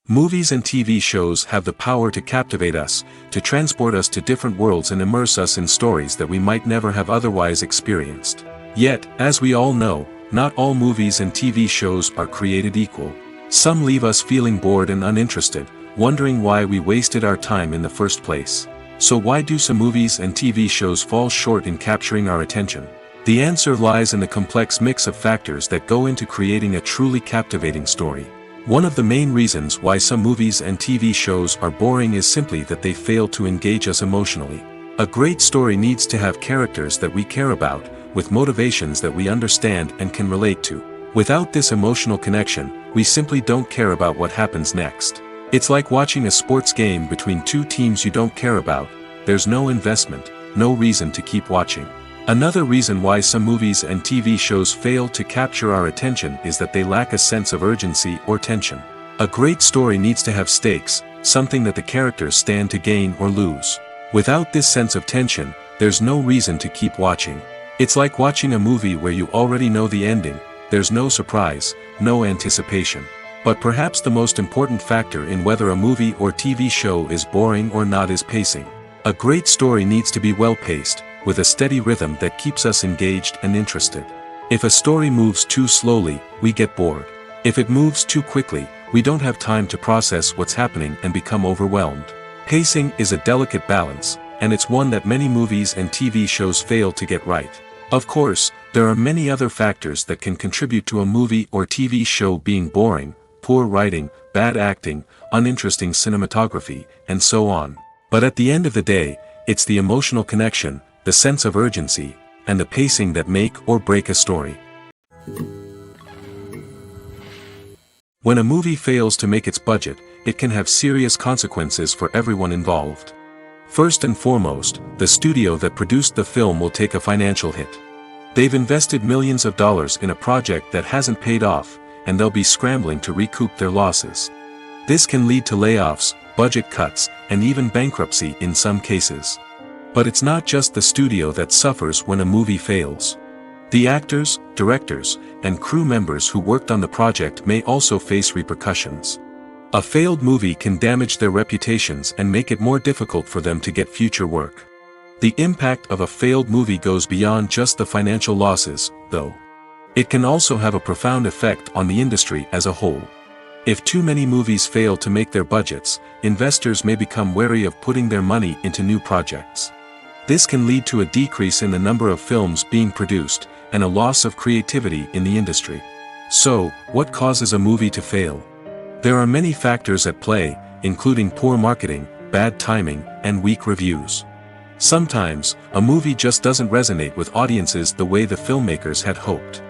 Movies and TV shows have the power to captivate us, to transport us to different worlds and immerse us in stories that we might never have otherwise experienced. Yet, as we all know, not all movies and TV shows are created equal. Some leave us feeling bored and uninterested, wondering why we wasted our time in the first place. So why do some movies and TV shows fall short in capturing our attention? The answer lies in the complex mix of factors that go into creating a truly captivating story. One of the main reasons why some movies and TV shows are boring is simply that they fail to engage us emotionally. A great story needs to have characters that we care about, with motivations that we understand and can relate to. Without this emotional connection, we simply don't care about what happens next. It's like watching a sports game between two teams you don't care about. There's no investment, no reason to keep watching. Another reason why some movies and TV shows fail to capture our attention is that they lack a sense of urgency or tension. A great story needs to have stakes, something that the characters stand to gain or lose. Without this sense of tension, there's no reason to keep watching. It's like watching a movie where you already know the ending. There's no surprise, no anticipation. But perhaps the most important factor in whether a movie or TV show is boring or not is pacing. A great story needs to be well-paced, with a steady rhythm that keeps us engaged and interested. If a story moves too slowly, we get bored. If it moves too quickly, We don't have time to process what's happening and become overwhelmed. Pacing is a delicate balance, and it's one that many movies and TV shows fail to get right. Of course, there are many other factors that can contribute to a movie or TV show being boring: poor writing, bad acting, uninteresting cinematography, and so on. But at the end of the day, it's the emotional connection, the sense of urgency, and the pacing that make or break a story. When a movie fails to make its budget, it can have serious consequences for everyone involved. First and foremost, the studio that produced the film will take a financial hit. They've invested millions of dollars in a project that hasn't paid off, and they'll be scrambling to recoup their losses. This can lead to layoffs, budget cuts, and even bankruptcy in some cases. But it's not just the studio that suffers when a movie fails. The actors, directors, and crew members who worked on the project may also face repercussions. A failed movie can damage their reputations and make it more difficult for them to get future work. The impact of a failed movie goes beyond just the financial losses, though. It can also have a profound effect on the industry as a whole. If too many movies fail to make their budgets, investors may become wary of putting their money into new projects. This can lead to a decrease in the number of films being produced, and a loss of creativity in the industry. So, what causes a movie to fail? There are many factors at play, including poor marketing, bad timing, and weak reviews. Sometimes, a movie just doesn't resonate with audiences the way the filmmakers had hoped.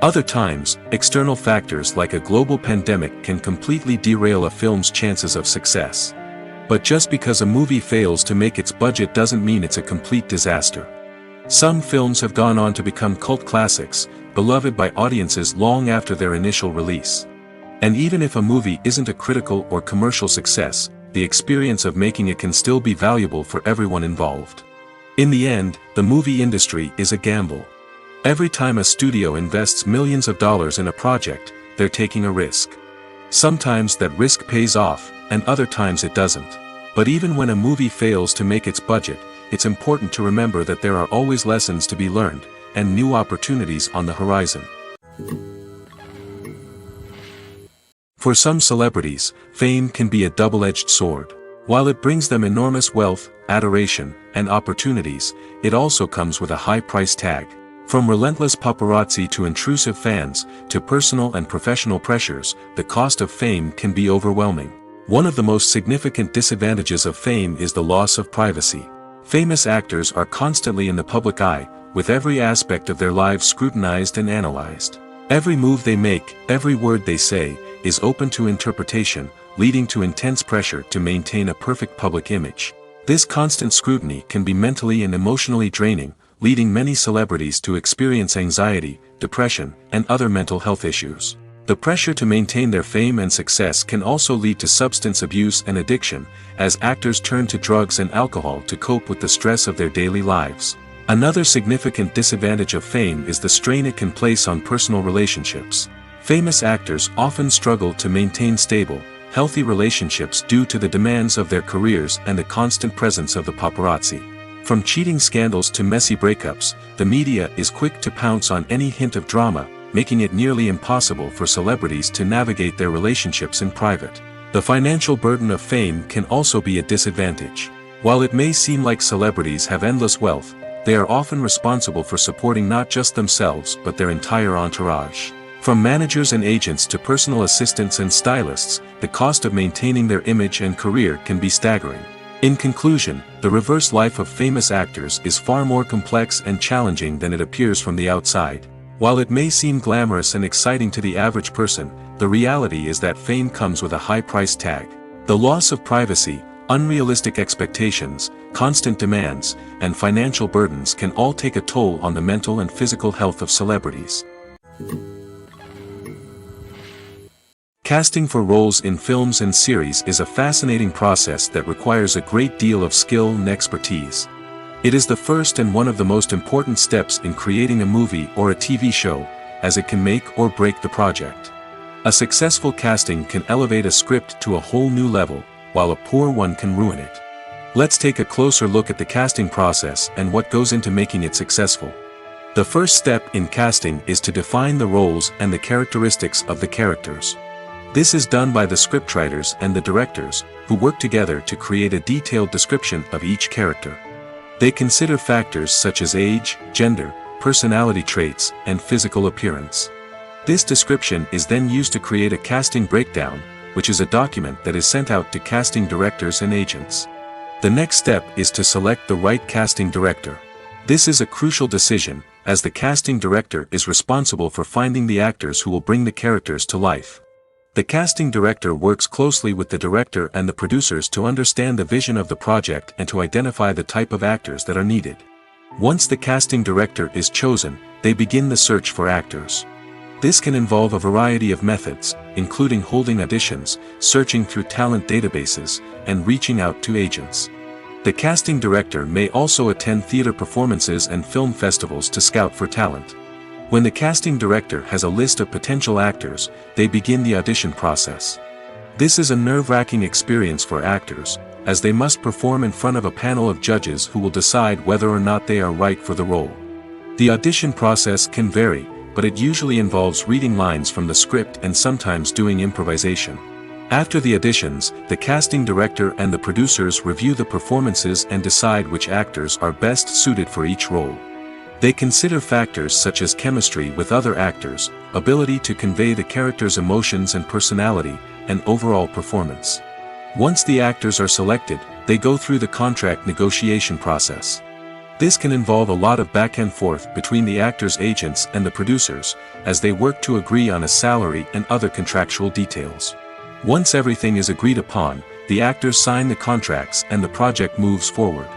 Other times, external factors like a global pandemic can completely derail a film's chances of success. But just because a movie fails to make its budget doesn't mean it's a complete disaster. Some films have gone on to become cult classics, beloved by audiences long after their initial release. And even if a movie isn't a critical or commercial success, the experience of making it can still be valuable for everyone involved. In the end, the movie industry is a gamble. Every time a studio invests millions of dollars in a project, they're taking a risk. Sometimes that risk pays off, and other times it doesn't. But even when a movie fails to make its budget, it's important to remember that there are always lessons to be learned, and new opportunities on the horizon. For some celebrities, fame can be a double-edged sword. While it brings them enormous wealth, adoration, and opportunities, it also comes with a high price tag. From relentless paparazzi to intrusive fans, to personal and professional pressures, the cost of fame can be overwhelming. One of the most significant disadvantages of fame is the loss of privacy. Famous actors are constantly in the public eye, with every aspect of their lives scrutinized and analyzed. Every move they make, every word they say, is open to interpretation, leading to intense pressure to maintain a perfect public image. This constant scrutiny can be mentally and emotionally draining, leading many celebrities to experience anxiety, depression, and other mental health issues. The pressure to maintain their fame and success can also lead to substance abuse and addiction, as actors turn to drugs and alcohol to cope with the stress of their daily lives. Another significant disadvantage of fame is the strain it can place on personal relationships. Famous actors often struggle to maintain stable, healthy relationships due to the demands of their careers and the constant presence of the paparazzi. From cheating scandals to messy breakups, the media is quick to pounce on any hint of drama, making it nearly impossible for celebrities to navigate their relationships in private. The financial burden of fame can also be a disadvantage. While it may seem like celebrities have endless wealth, they are often responsible for supporting not just themselves but their entire entourage. From managers and agents to personal assistants and stylists, the cost of maintaining their image and career can be staggering. In conclusion, the reverse life of famous actors is far more complex and challenging than it appears from the outside. While it may seem glamorous and exciting to the average person, the reality is that fame comes with a high price tag. The loss of privacy, unrealistic expectations, constant demands, and financial burdens can all take a toll on the mental and physical health of celebrities. Casting for roles in films and series is a fascinating process that requires a great deal of skill and expertise. It is the first and one of the most important steps in creating a movie or a TV show, as it can make or break the project. A successful casting can elevate a script to a whole new level, while a poor one can ruin it. Let's take a closer look at the casting process and what goes into making it successful. The first step in casting is to define the roles and the characteristics of the characters. This is done by the scriptwriters and the directors, who work together to create a detailed description of each character. They consider factors such as age, gender, personality traits, and physical appearance. This description is then used to create a casting breakdown, which is a document that is sent out to casting directors and agents. The next step is to select the right casting director. This is a crucial decision, as the casting director is responsible for finding the actors who will bring the characters to life. The casting director works closely with the director and the producers to understand the vision of the project and to identify the type of actors that are needed. Once the casting director is chosen, they begin the search for actors. This can involve a variety of methods, including holding auditions, searching through talent databases, and reaching out to agents. The casting director may also attend theater performances and film festivals to scout for talent. When the casting director has a list of potential actors, they begin the audition process. This is a nerve-wracking experience for actors, as they must perform in front of a panel of judges who will decide whether or not they are right for the role. The audition process can vary, but it usually involves reading lines from the script and sometimes doing improvisation. After the auditions, the casting director and the producers review the performances and decide which actors are best suited for each role. They consider factors such as chemistry with other actors, ability to convey the character's emotions and personality, and overall performance. Once the actors are selected, they go through the contract negotiation process. This can involve a lot of back and forth between the actors' agents and the producers, as they work to agree on a salary and other contractual details. Once everything is agreed upon, the actors sign the contracts and the project moves forward.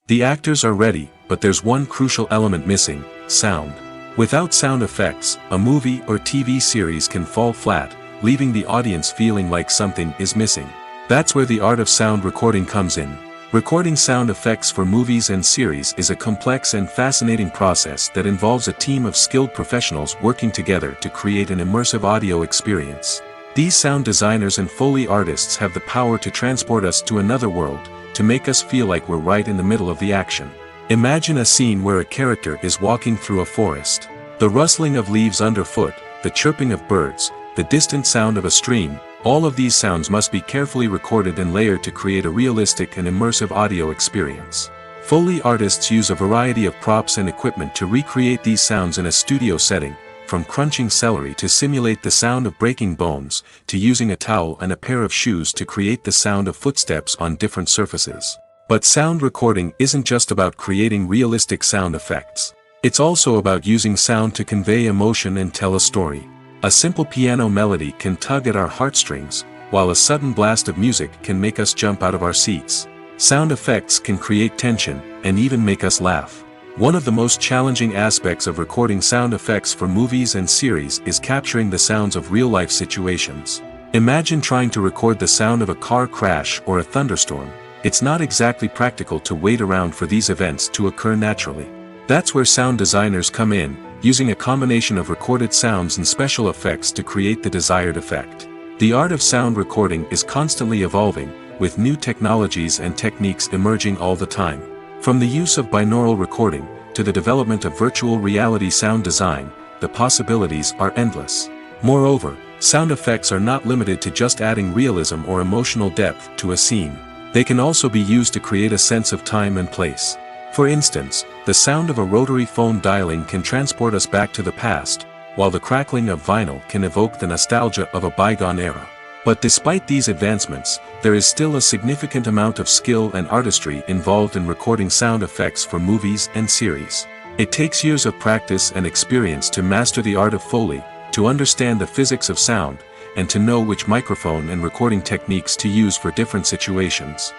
The actors are ready, but there's one crucial element missing: sound. Without sound effects, a movie or TV series can fall flat, leaving the audience feeling like something is missing. That's where the art of sound recording comes in. Recording sound effects for movies and series is a complex and fascinating process that involves a team of skilled professionals working together to create an immersive audio experience. These sound designers and Foley artists have the power to transport us to another world, to make us feel like we're right in the middle of the action. Imagine a scene where a character is walking through a forest. The rustling of leaves underfoot, the chirping of birds, the distant sound of a stream, all of these sounds must be carefully recorded and layered to create a realistic and immersive audio experience. Foley artists use a variety of props and equipment to recreate these sounds in a studio setting, from crunching celery to simulate the sound of breaking bones, to using a towel and a pair of shoes to create the sound of footsteps on different surfaces. But sound recording isn't just about creating realistic sound effects. It's also about using sound to convey emotion and tell a story. A simple piano melody can tug at our heartstrings, while a sudden blast of music can make us jump out of our seats. Sound effects can create tension, and even make us laugh. One of the most challenging aspects of recording sound effects for movies and series is capturing the sounds of real-life situations. Imagine trying to record the sound of a car crash or a thunderstorm. It's not exactly practical to wait around for these events to occur naturally. That's where sound designers come in, using a combination of recorded sounds and special effects to create the desired effect. The art of sound recording is constantly evolving, with new technologies and techniques emerging all the time. From the use of binaural recording, to the development of virtual reality sound design, the possibilities are endless. Moreover, sound effects are not limited to just adding realism or emotional depth to a scene. They can also be used to create a sense of time and place. For instance, the sound of a rotary phone dialing can transport us back to the past, while the crackling of vinyl can evoke the nostalgia of a bygone era. But despite these advancements, there is still a significant amount of skill and artistry involved in recording sound effects for movies and series. It takes years of practice and experience to master the art of Foley, to understand the physics of sound, and to know which microphone and recording techniques to use for different situations.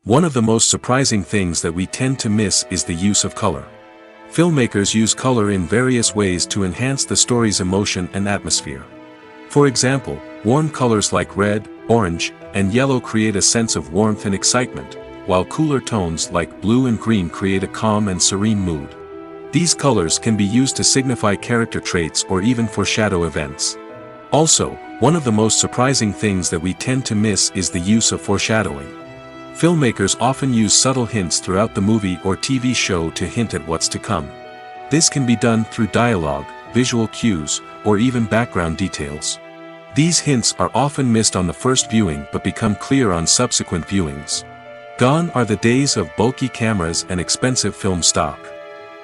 One of the most surprising things that we tend to miss is the use of color. Filmmakers use color in various ways to enhance the story's emotion and atmosphere. For example, warm colors like red, orange, and yellow create a sense of warmth and excitement, while cooler tones like blue and green create a calm and serene mood. These colors can be used to signify character traits or even foreshadow events. Also, one of the most surprising things that we tend to miss is the use of foreshadowing. Filmmakers often use subtle hints throughout the movie or TV show to hint at what's to come. This can be done through dialogue, visual cues, or even background details. These hints are often missed on the first viewing but become clear on subsequent viewings. Gone are the days of bulky cameras and expensive film stock.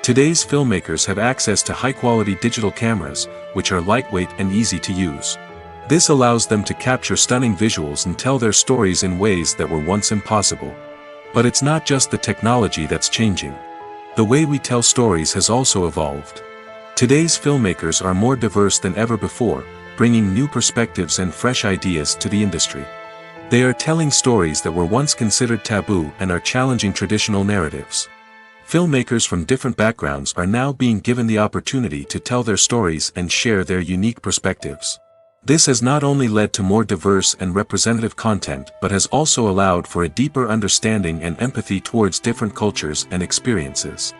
Today's filmmakers have access to high-quality digital cameras, which are lightweight and easy to use. This allows them to capture stunning visuals and tell their stories in ways that were once impossible. But it's not just the technology that's changing. The way we tell stories has also evolved. Today's filmmakers are more diverse than ever before, bringing new perspectives and fresh ideas to the industry. They are telling stories that were once considered taboo and are challenging traditional narratives. Filmmakers from different backgrounds are now being given the opportunity to tell their stories and share their unique perspectives. This has not only led to more diverse and representative content but has also allowed for a deeper understanding and empathy towards different cultures and experiences.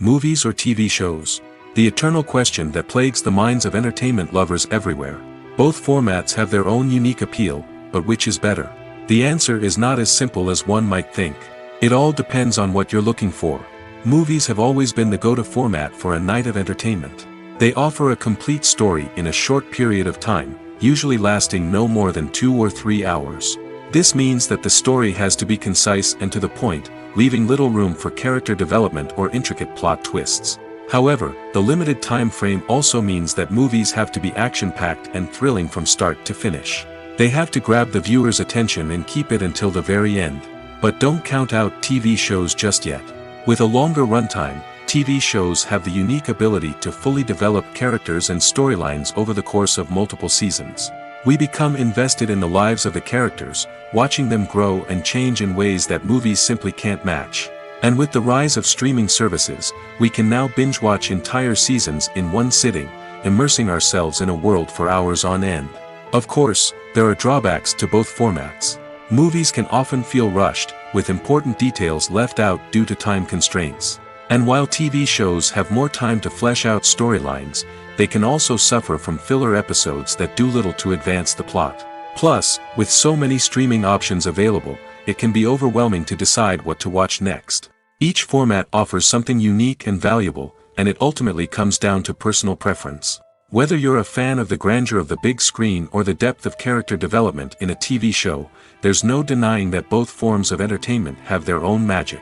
Movies or TV shows? The eternal question that plagues the minds of entertainment lovers everywhere. Both formats have their own unique appeal, but which is better? The answer is not as simple as one might think. It all depends on what you're looking for. Movies have always been the go-to format for a night of entertainment. They offer a complete story in a short period of time, usually lasting no more than 2 or 3 hours. This means that the story has to be concise and to the point, leaving little room for character development or intricate plot twists. However, the limited time frame also means that movies have to be action-packed and thrilling from start to finish. They have to grab the viewer's attention and keep it until the very end. But don't count out TV shows just yet. With a longer runtime, TV shows have the unique ability to fully develop characters and storylines over the course of multiple seasons. We become invested in the lives of the characters, watching them grow and change in ways that movies simply can't match. And with the rise of streaming services, we can now binge-watch entire seasons in one sitting, immersing ourselves in a world for hours on end. Of course, there are drawbacks to both formats. Movies can often feel rushed, with important details left out due to time constraints. And while TV shows have more time to flesh out storylines, they can also suffer from filler episodes that do little to advance the plot. Plus, with so many streaming options available, it can be overwhelming to decide what to watch next. Each format offers something unique and valuable, and it ultimately comes down to personal preference. Whether you're a fan of the grandeur of the big screen or the depth of character development in a TV show, there's no denying that both forms of entertainment have their own magic.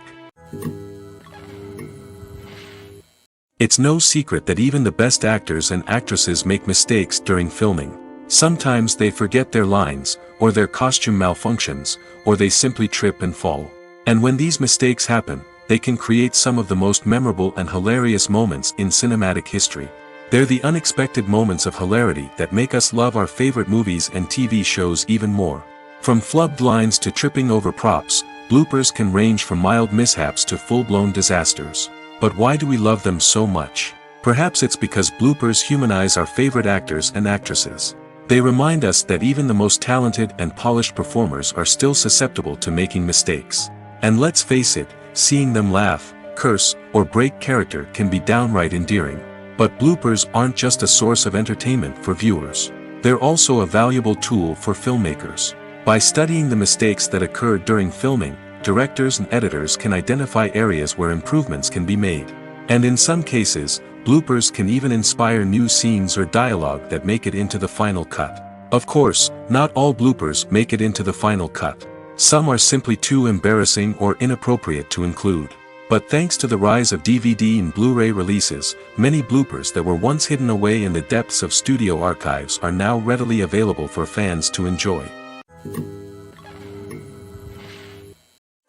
It's no secret that even the best actors and actresses make mistakes during filming. Sometimes they forget their lines, or their costume malfunctions, or they simply trip and fall. And when these mistakes happen, they can create some of the most memorable and hilarious moments in cinematic history. They're the unexpected moments of hilarity that make us love our favorite movies and TV shows even more. From flubbed lines to tripping over props, bloopers can range from mild mishaps to full-blown disasters. But why do we love them so much? Perhaps it's because bloopers humanize our favorite actors and actresses. They remind us that even the most talented and polished performers are still susceptible to making mistakes. And let's face it, seeing them laugh, curse, or break character can be downright endearing. But bloopers aren't just a source of entertainment for viewers. They're also a valuable tool for filmmakers. By studying the mistakes that occurred during filming, directors and editors can identify areas where improvements can be made. And in some cases, bloopers can even inspire new scenes or dialogue that make it into the final cut. Of course, not all bloopers make it into the final cut. Some are simply too embarrassing or inappropriate to include. But thanks to the rise of DVD and Blu-ray releases, many bloopers that were once hidden away in the depths of studio archives are now readily available for fans to enjoy.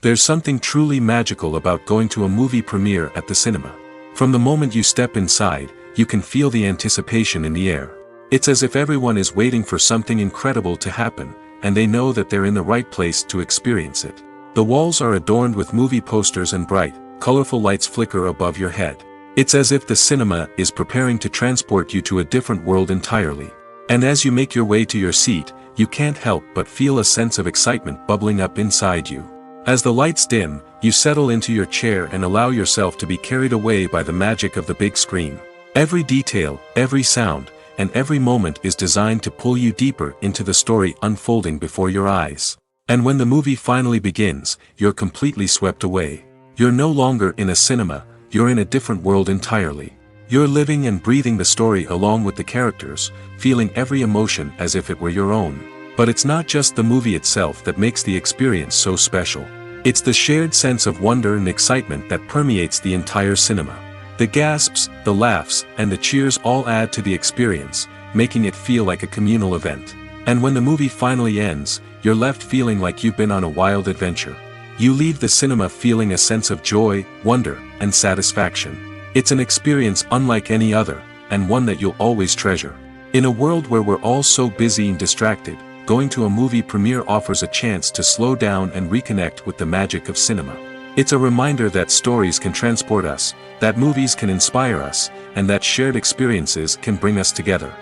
There's something truly magical about going to a movie premiere at the cinema. From the moment you step inside, you can feel the anticipation in the air. It's as if everyone is waiting for something incredible to happen, and they know that they're in the right place to experience it. The walls are adorned with movie posters and bright, colorful lights flicker above your head. It's as if the cinema is preparing to transport you to a different world entirely. And as you make your way to your seat, you can't help but feel a sense of excitement bubbling up inside you. As the lights dim, you settle into your chair and allow yourself to be carried away by the magic of the big screen. Every detail, every sound, and every moment is designed to pull you deeper into the story unfolding before your eyes. And when the movie finally begins, you're completely swept away. You're no longer in a cinema, you're in a different world entirely. You're living and breathing the story along with the characters, feeling every emotion as if it were your own. But it's not just the movie itself that makes the experience so special. It's the shared sense of wonder and excitement that permeates the entire cinema. The gasps, the laughs, and the cheers all add to the experience, making it feel like a communal event. And when the movie finally ends, you're left feeling like you've been on a wild adventure. You leave the cinema feeling a sense of joy, wonder, and satisfaction. It's an experience unlike any other, and one that you'll always treasure. In a world where we're all so busy and distracted, going to a movie premiere offers a chance to slow down and reconnect with the magic of cinema. It's a reminder that stories can transport us, that movies can inspire us, and that shared experiences can bring us together.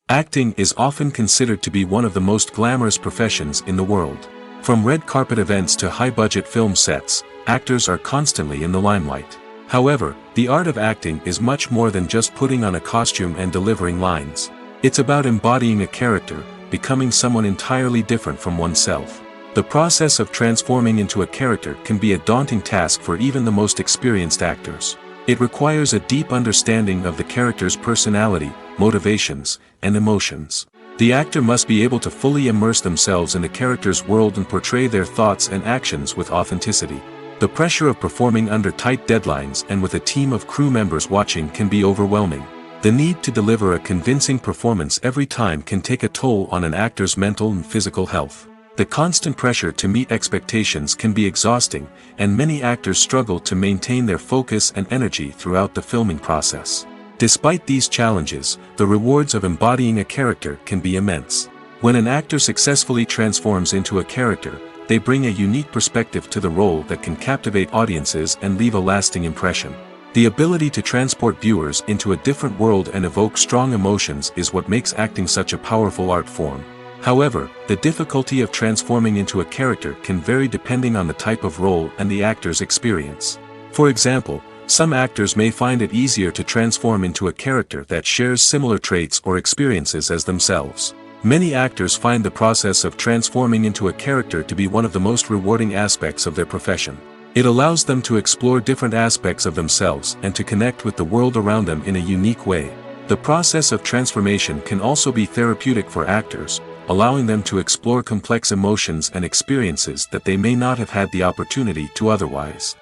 Acting is often considered to be one of the most glamorous professions in the world. From red carpet events to high-budget film sets, actors are constantly in the limelight. However, the art of acting is much more than just putting on a costume and delivering lines. It's about embodying a character, becoming someone entirely different from oneself. The process of transforming into a character can be a daunting task for even the most experienced actors. It requires a deep understanding of the character's personality, motivations, and emotions. The actor must be able to fully immerse themselves in the character's world and portray their thoughts and actions with authenticity. The pressure of performing under tight deadlines and with a team of crew members watching can be overwhelming. The need to deliver a convincing performance every time can take a toll on an actor's mental and physical health. The constant pressure to meet expectations can be exhausting, and many actors struggle to maintain their focus and energy throughout the filming process. Despite these challenges, the rewards of embodying a character can be immense. When an actor successfully transforms into a character, they bring a unique perspective to the role that can captivate audiences and leave a lasting impression. The ability to transport viewers into a different world and evoke strong emotions is what makes acting such a powerful art form. However, the difficulty of transforming into a character can vary depending on the type of role and the actor's experience. For example, some actors may find it easier to transform into a character that shares similar traits or experiences as themselves. Many actors find the process of transforming into a character to be one of the most rewarding aspects of their profession. It allows them to explore different aspects of themselves and to connect with the world around them in a unique way. The process of transformation can also be therapeutic for actors, allowing them to explore complex emotions and experiences that they may not have had the opportunity to otherwise.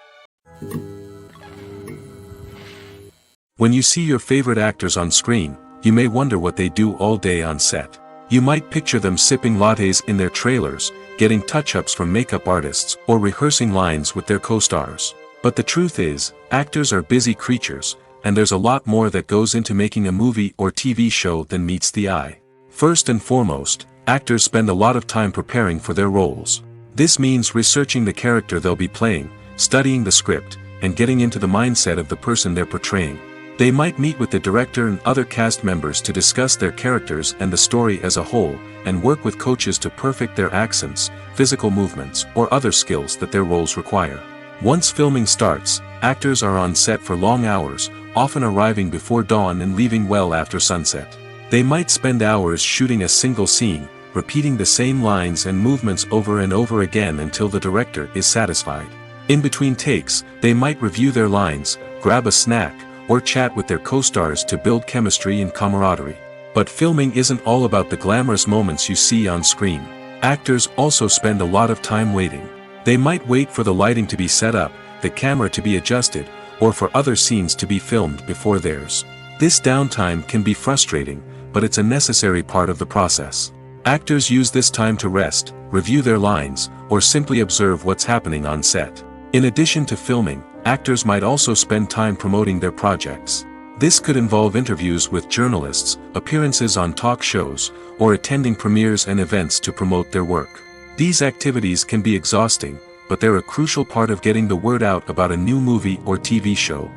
When you see your favorite actors on screen, you may wonder what they do all day on set. You might picture them sipping lattes in their trailers, getting touch-ups from makeup artists, or rehearsing lines with their co-stars. But the truth is, actors are busy creatures, and there's a lot more that goes into making a movie or TV show than meets the eye. First and foremost, actors spend a lot of time preparing for their roles. This means researching the character they'll be playing, studying the script, and getting into the mindset of the person they're portraying. They might meet with the director and other cast members to discuss their characters and the story as a whole, and work with coaches to perfect their accents, physical movements, or other skills that their roles require. Once filming starts, actors are on set for long hours, often arriving before dawn and leaving well after sunset. They might spend hours shooting a single scene, repeating the same lines and movements over and over again until the director is satisfied. In between takes, they might review their lines, grab a snack, or chat with their co-stars to build chemistry and camaraderie. But filming isn't all about the glamorous moments you see on screen. Actors also spend a lot of time waiting. They might wait for the lighting to be set up, the camera to be adjusted, or for other scenes to be filmed before theirs. This downtime can be frustrating, but it's a necessary part of the process. Actors use this time to rest, review their lines, or simply observe what's happening on set. In addition to filming, actors might also spend time promoting their projects. This could involve interviews with journalists, appearances on talk shows, or attending premieres and events to promote their work. These activities can be exhausting, but they're a crucial part of getting the word out about a new movie or TV show.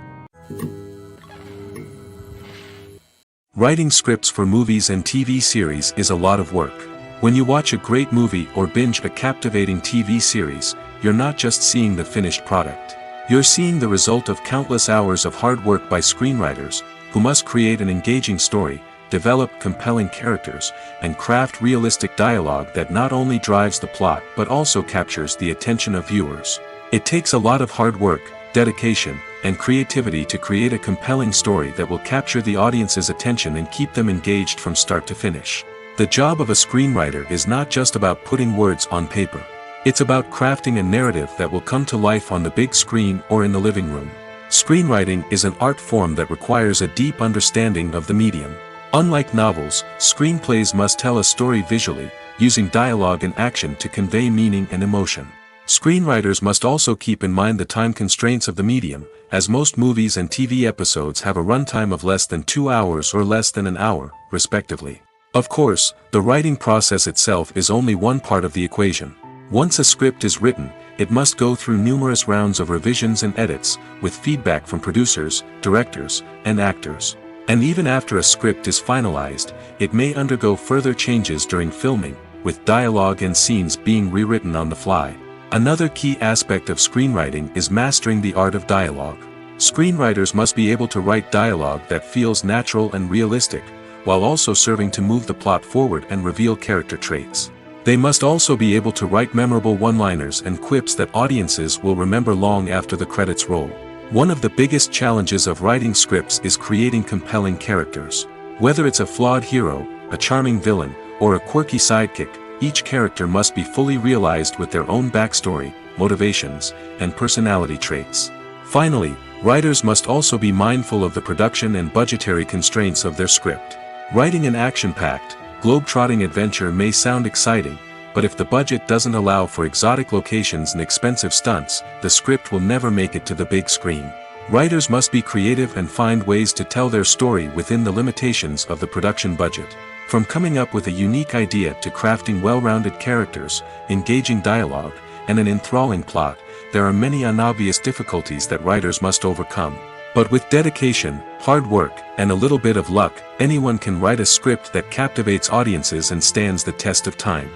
Writing scripts for movies and TV series is a lot of work. When you watch a great movie or binge a captivating TV series, you're not just seeing the finished product. You're seeing the result of countless hours of hard work by screenwriters, who must create an engaging story, develop compelling characters, and craft realistic dialogue that not only drives the plot but also captures the attention of viewers. It takes a lot of hard work, dedication, and creativity to create a compelling story that will capture the audience's attention and keep them engaged from start to finish. The job of a screenwriter is not just about putting words on paper. It's about crafting a narrative that will come to life on the big screen or in the living room. Screenwriting is an art form that requires a deep understanding of the medium. Unlike novels, screenplays must tell a story visually, using dialogue and action to convey meaning and emotion. Screenwriters must also keep in mind the time constraints of the medium, as most movies and TV episodes have a runtime of less than 2 hours or less than an hour, respectively. Of course, the writing process itself is only one part of the equation. Once a script is written, it must go through numerous rounds of revisions and edits, with feedback from producers, directors, and actors. And even after a script is finalized, it may undergo further changes during filming, with dialogue and scenes being rewritten on the fly. Another key aspect of screenwriting is mastering the art of dialogue. Screenwriters must be able to write dialogue that feels natural and realistic, while also serving to move the plot forward and reveal character traits. They must also be able to write memorable one-liners and quips that audiences will remember long after the credits roll. One of the biggest challenges of writing scripts is creating compelling characters. Whether it's a flawed hero, a charming villain, or a quirky sidekick, each character must be fully realized with their own backstory, motivations, and personality traits. Finally, writers must also be mindful of the production and budgetary constraints of their script. Writing an action-packed, globe-trotting adventure may sound exciting, but if the budget doesn't allow for exotic locations and expensive stunts, the script will never make it to the big screen. Writers must be creative and find ways to tell their story within the limitations of the production budget. From coming up with a unique idea to crafting well-rounded characters, engaging dialogue, and an enthralling plot, there are many unobvious difficulties that writers must overcome. But with dedication, hard work, and a little bit of luck, anyone can write a script that captivates audiences and stands the test of time.